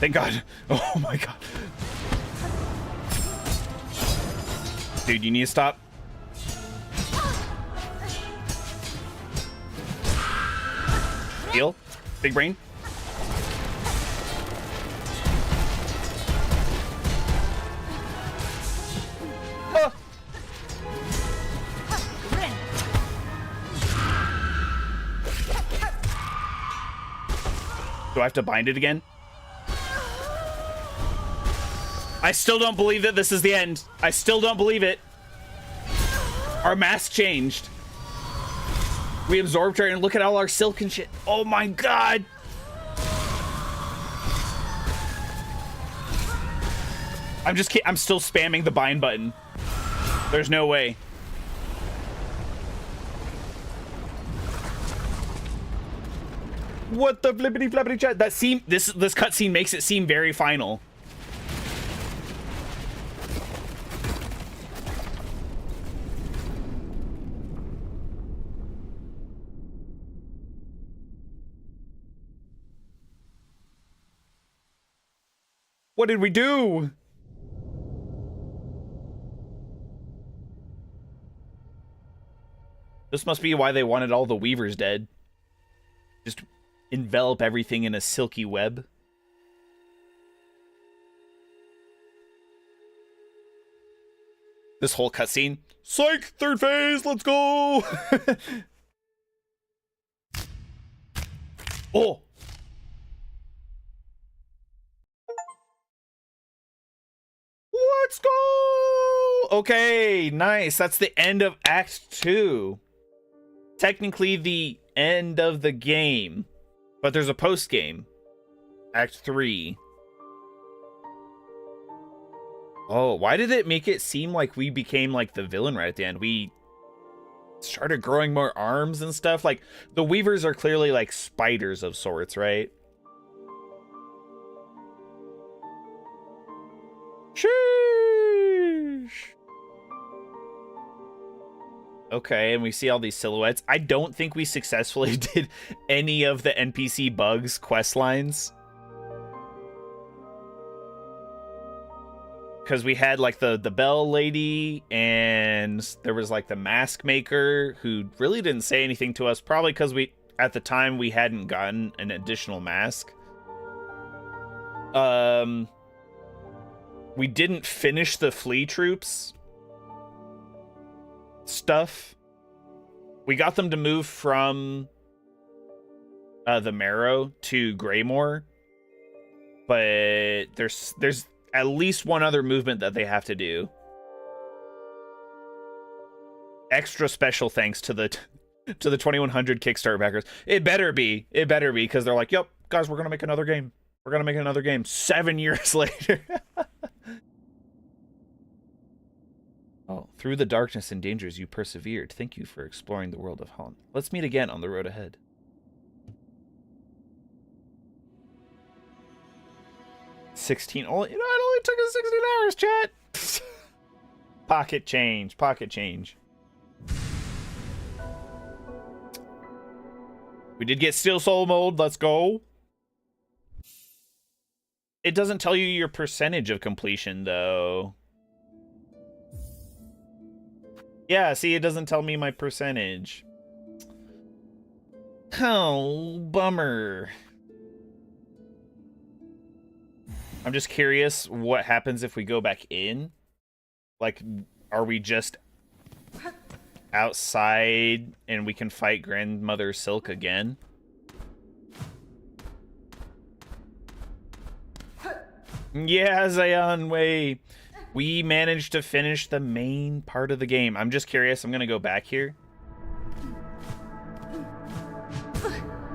Thank God. Oh my god. Dude, you need to stop. Heal. Big brain. Ah. Do I have to bind it again? I still don't believe that this is the end. I still don't believe it. Our mask changed. We absorbed her and look at all our silk and shit. Oh my god. I'm still spamming the bind button. There's no way. What the flippity flappity chat? That seem this cutscene makes it seem very final. What did we do? This must be why they wanted all the weavers dead. Just envelop everything in a silky web. This whole cutscene. Psych! Third phase! Let's go! Oh! Let's go! Okay, nice. That's the end of Act 2. Technically the end of the game. But there's a post-game. Act 3. Oh, why did it make it seem like we became like the villain right at the end? We started growing more arms and stuff. Like, the Weavers are clearly like spiders of sorts, right? Sheesh. Okay, and we see all these silhouettes. I don't think we successfully did any of the NPC bugs quest lines. because we had like the bell lady, and there was like the mask maker who really didn't say anything to us, probably because we at the time we hadn't gotten an additional mask. We didn't finish the flea troops stuff. We got them to move from the Marrow to Greymoor, but there's at least one other movement that they have to do. Extra special thanks to the 2100 Kickstarter backers. It better be, because they're like, yep, guys, we're gonna make another game. 7 years later. Oh, through the darkness and dangers you persevered. Thank you for exploring the world of Holland. Let's meet again on the road ahead. It only took us 16 hours, chat. Pocket change. We did get Steel Soul mode. Let's go. It doesn't tell you your percentage of completion, though. Yeah, see, it doesn't tell me my percentage. Oh, bummer. I'm just curious what happens if we go back in. Like, are we just outside and we can fight Grandmother Silk again? Yeah, Zayon, way. We managed to finish the main part of the game. I'm just curious. I'm going to go back here.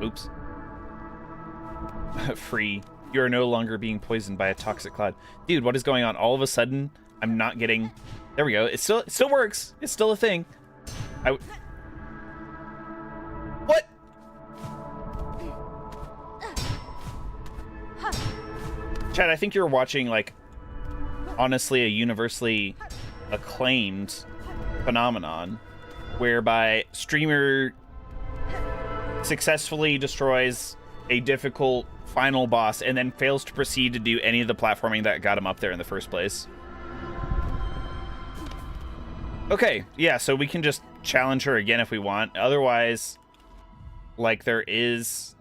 Oops. Free. You are no longer being poisoned by a toxic cloud. Dude, what is going on? All of a sudden, I'm not getting... There we go. It still works. It's still a thing. What? Chad, I think you're watching, like, honestly, a universally acclaimed phenomenon whereby streamer successfully destroys a difficult final boss and then fails to proceed to do any of the platforming that got him up there in the first place. Okay, yeah, so we can just challenge her again if we want. Otherwise, like, there is,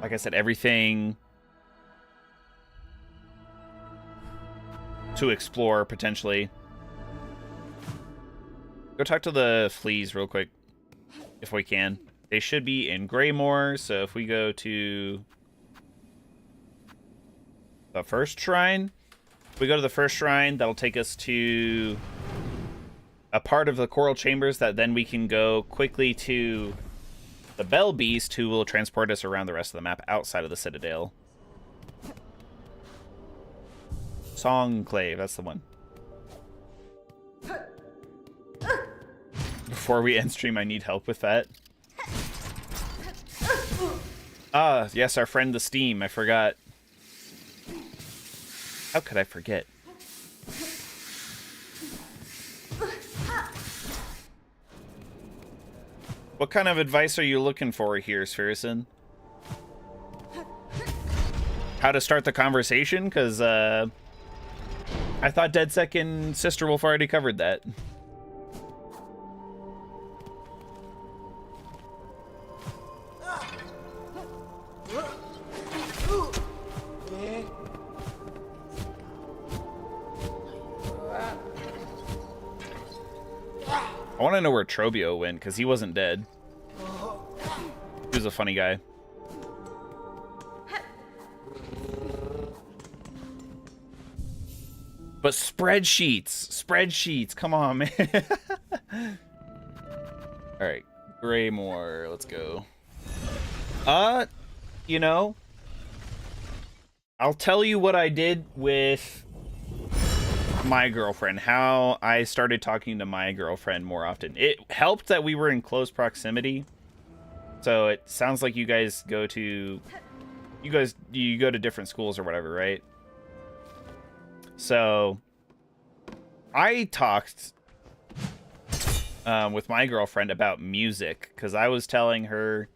like I said, everything to explore, potentially. Go talk to the fleas real quick, if we can. They should be in Greymoor, so if we go to the first shrine, if we go to the first shrine, that'll take us to a part of the Coral Chambers that then we can go quickly to the Bell Beast, who will transport us around the rest of the map outside of the Citadel. Songclave, that's the one. Before we end stream, I need help with that. Ah, yes, our friend the Steam, I forgot. How could I forget? What kind of advice are you looking for here, Spherison? How to start the conversation? Because, I thought DedSec and Sister Wolf already covered that. I want to know where Trobio went, because he wasn't dead. He was a funny guy. But spreadsheets, come on, man. Alright, Greymoor, let's go. You know, I'll tell you what I did with my girlfriend, how I started talking to my girlfriend more often. It helped that we were in close proximity. So it sounds like you guys go to different schools or whatever, right? So I talked with my girlfriend about music, because I was telling her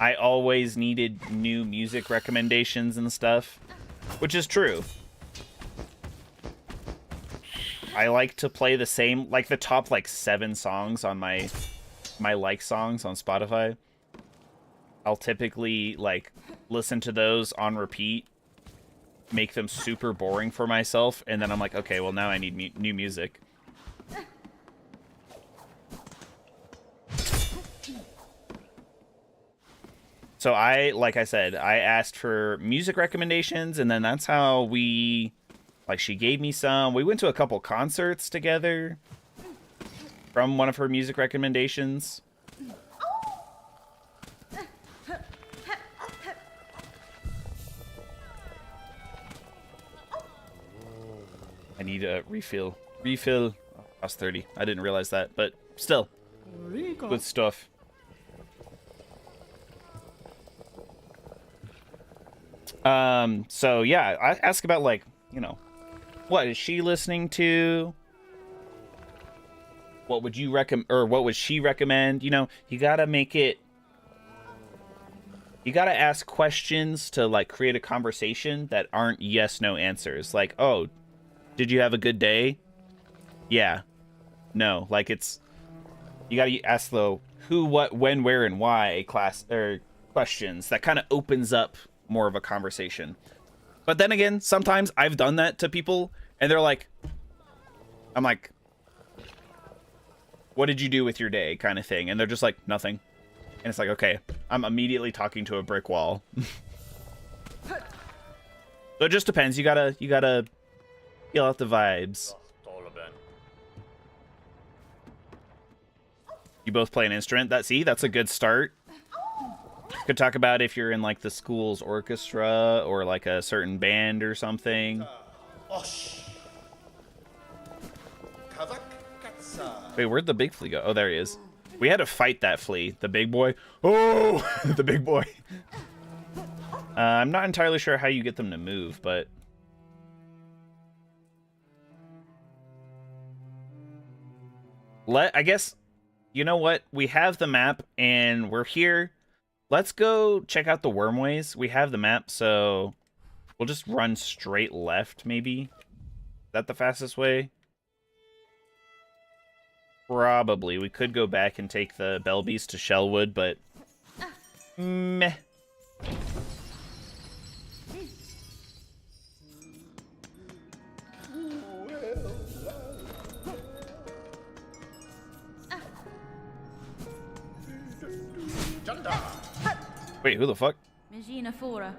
I always needed new music recommendations and stuff, which is true. I like to play the same, like the top like 7 songs on my like songs on Spotify. I'll typically like listen to those on repeat, make them super boring for myself, and then I'm like, okay, well now I need new music. So like I said, I asked for music recommendations, and then that's how she gave me some. We went to a couple concerts together from one of her music recommendations. I need a refill. Refill. Oh, cost 30. I didn't realize that, but still, good stuff. So yeah, I ask about like, you know, what is she listening to? What would you recommend, or what would she recommend? You know, you gotta ask questions to like create a conversation that aren't yes, no answers. Like, oh, did you have a good day? Yeah. No. Like you gotta ask the who, what, when, where, and why questions. That kind of opens up more of a conversation. But then again, sometimes I've done that to people and they're like, I'm like, what did you do with your day, kind of thing, and they're just like, nothing. And it's like, okay, I'm immediately talking to a brick wall. So it just depends. You gotta feel out the vibes. You both play an instrument. That's a good start. Could talk about if you're in like the school's orchestra or like a certain band or something. Wait, where'd the big flea go? Oh, there he is. We had to fight that flea, the big boy. Oh, the big boy. I'm not entirely sure how you get them to move, but I guess, you know what? We have the map and we're here. Let's go check out the wormways. We have the map, so we'll just run straight left, maybe. Is that the fastest way? Probably. We could go back and take the Bell Beast to Shellwood, but meh. Wait, who the fuck? Mejina Fora.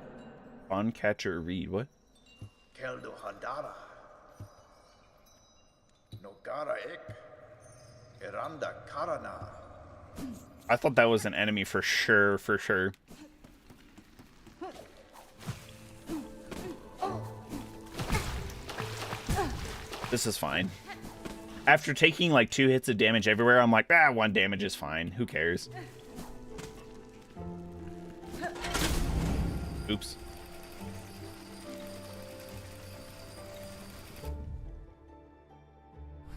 Fawn Catcher Reed, what? Keldo Handara. Nogara Ik. Iranda Karana. I thought that was an enemy for sure, for sure. This is fine. After taking like 2 hits of damage everywhere, I'm like, 1 damage is fine. Who cares? Oops.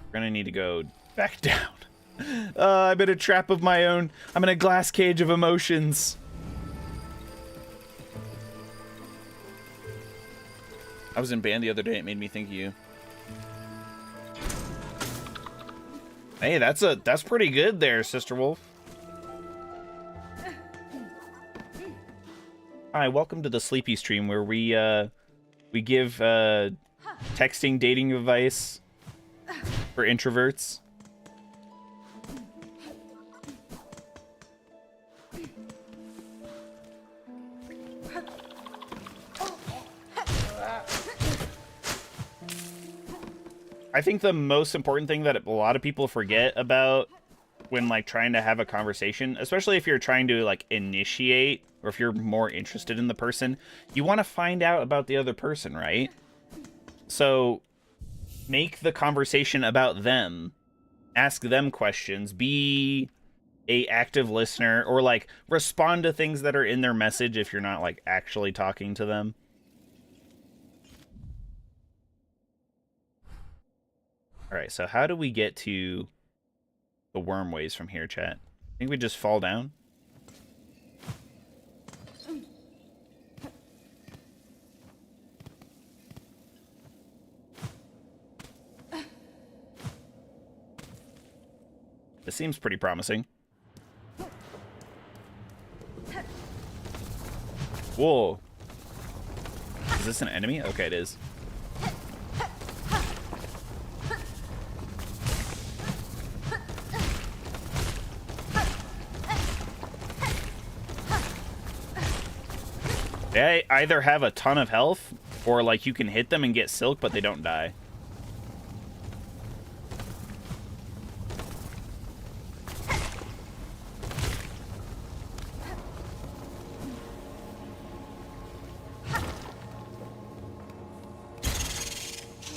We're gonna need to go back down. I'm in a trap of my own. I'm in a glass cage of emotions. I was in band the other day. It made me think of you. Hey, that's pretty good there, Sister Wolf. Hi, welcome to the Sleepy Stream, where we give texting dating advice for introverts. I think the most important thing that a lot of people forget about when like trying to have a conversation, especially if you're trying to like initiate or if you're more interested in the person, you want to find out about the other person, right? So make the conversation about them, ask them questions, be a active listener, or like respond to things that are in their message if you're not like actually talking to them. All right, so how do we get to the wormways from here, chat? I think we just fall down. This seems pretty promising. Whoa. Is this an enemy? Okay, it is. They either have a ton of health, or like you can hit them and get silk, but they don't die.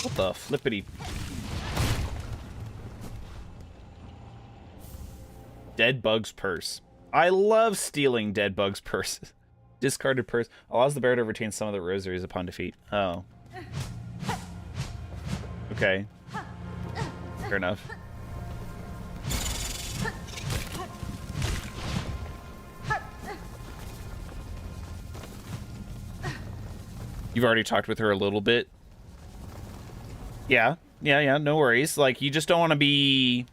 What the flippity? Dead Bug's purse. I love stealing Dead Bug's purses. Discarded purse allows the bearer to retain some of the rosaries upon defeat. Oh. Okay. Fair enough. You've already talked with her a little bit. Yeah, no worries. Like, you just don't want to be...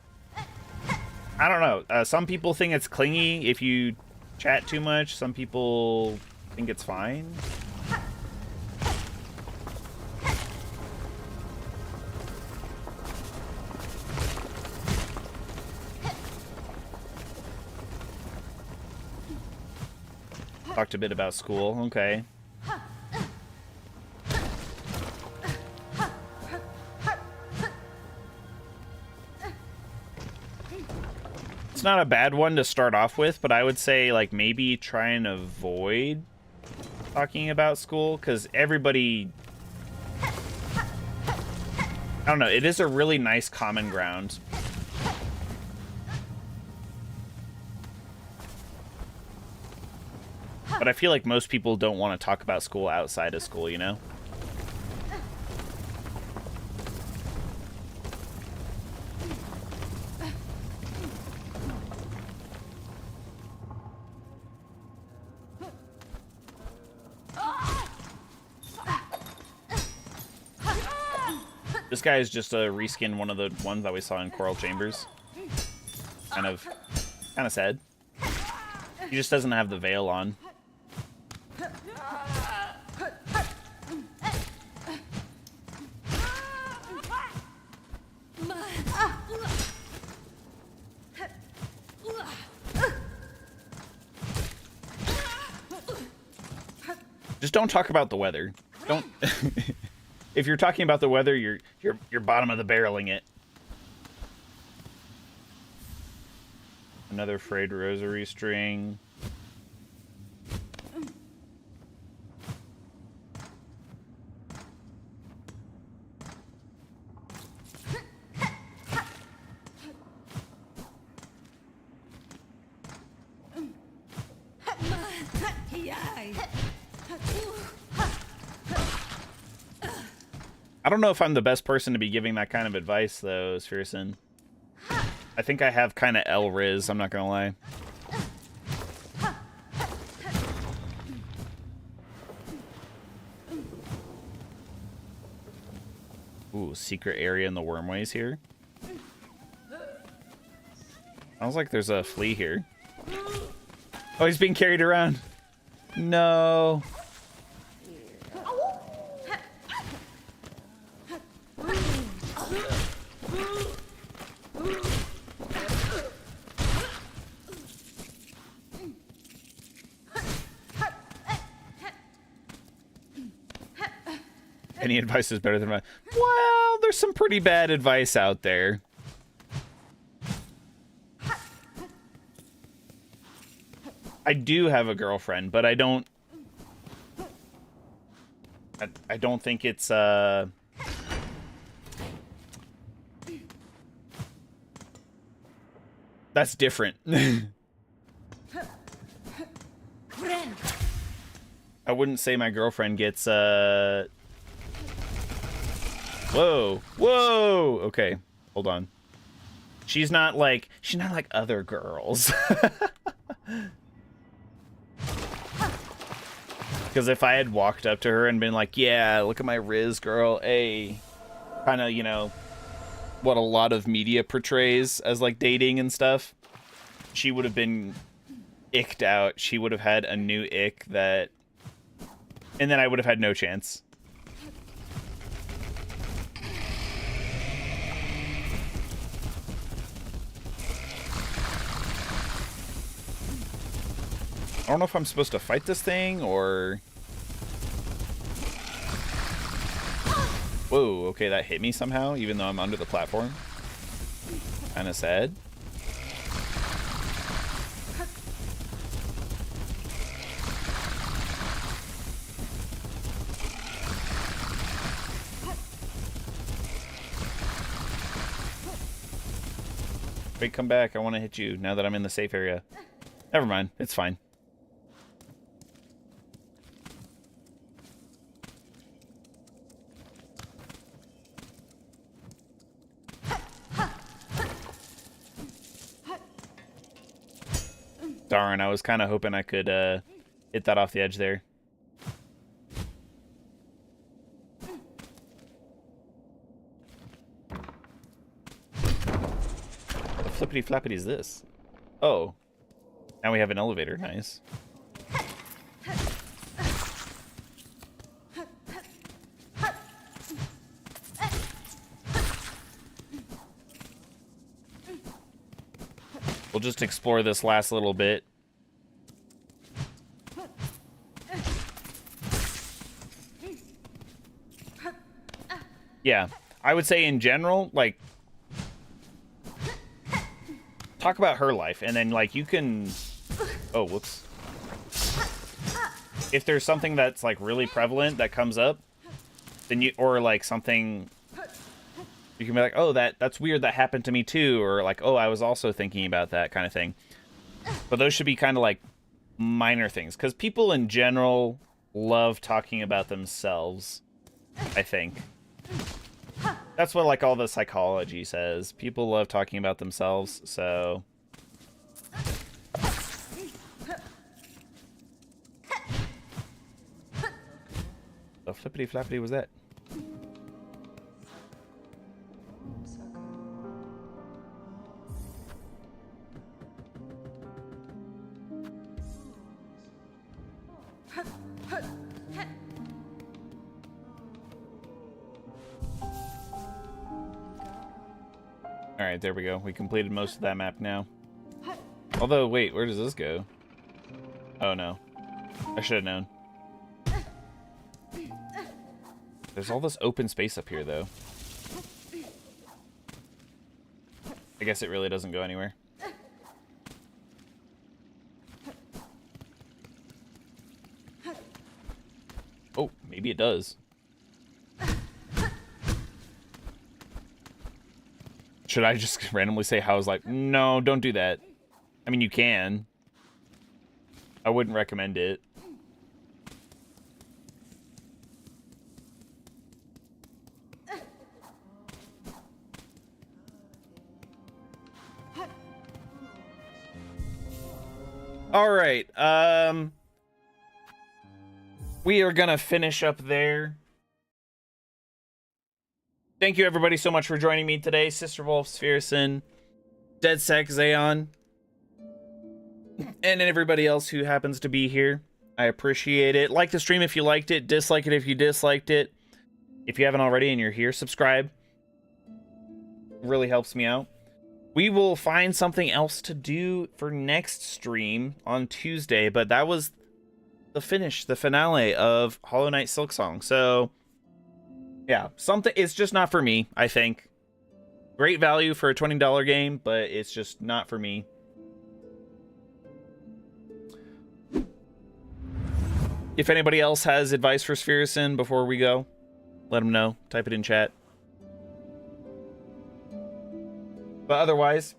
I don't know. Some people think it's clingy if you chat too much. Some people think it's fine. Talked a bit about school. Okay. Not a bad one to start off with, but I would say like maybe try and avoid talking about school, because everybody, I don't know, it is a really nice common ground. But I feel like most people don't want to talk about school outside of school, you know? This guy is just a reskin, one of the ones that we saw in Coral Chambers. Kind of sad. He just doesn't have the veil on. Just don't talk about the weather. Don't. If you're talking about the weather, you're bottom of the barreling it. Another frayed rosary string. I don't know if I'm the best person to be giving that kind of advice, though, Spherson. I think I have kind of L-Riz, I'm not gonna lie. Ooh, secret area in the wormways here. Sounds like there's a flea here. Oh, he's being carried around. No. Any advice is better than mine. Well, there's some pretty bad advice out there. I do have a girlfriend, but I don't think it's that's different. I wouldn't say my girlfriend gets Whoa. Whoa. Okay. Hold on. She's not like other girls. Because if I had walked up to her and been like, yeah, look at my Riz girl, hey, kind of, you know, what a lot of media portrays as like dating and stuff, she would have been icked out. She would have had a new ick that, and then I would have had no chance. I don't know if I'm supposed to fight this thing or... Whoa, okay, that hit me somehow, even though I'm under the platform. Kinda sad. Wait, come back. I want to hit you now that I'm in the safe area. Never mind. It's fine. Darn, I was kind of hoping I could hit that off the edge there. The flippity flappity is this? Oh. Now we have an elevator. Nice. We'll just explore this last little bit. Yeah, I would say in general, like, talk about her life, and then, like, you can... Oh, whoops. If there's something that's, like, really prevalent that comes up, then you... Or, like, something... You can be like, oh, that's weird, that happened to me too, or like, oh, I was also thinking about that kind of thing. But those should be kind of like minor things, because people in general love talking about themselves, I think. That's what like all the psychology says. People love talking about themselves, so... The flippity flappity was that? Alright, there we go. We completed most of that map now. Although, wait, where does this go? Oh, no. I should have known. There's all this open space up here, though. I guess it really doesn't go anywhere. Oh, maybe it does. Should I just randomly say how I was like, no, don't do that. I mean, you can. I wouldn't recommend it. All right. We are going to finish up there. Thank you, everybody, so much for joining me today. Sister Wolf, Sphericin, DeadSec, Zayon, and everybody else who happens to be here. I appreciate it. Like the stream if you liked it. Dislike it if you disliked it. If you haven't already and you're here, subscribe. It really helps me out. We will find something else to do for next stream on Tuesday, but that was the finish, the finale of Hollow Knight Silksong. So... yeah, something, it's just not for me, I think. Great value for a $20 game, but it's just not for me. If anybody else has advice for Sphericin before we go, let them know. Type it in chat. But otherwise,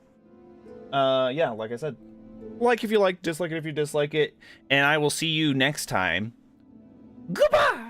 yeah, like I said, like if you like, dislike it if you dislike it, and I will see you next time. Goodbye!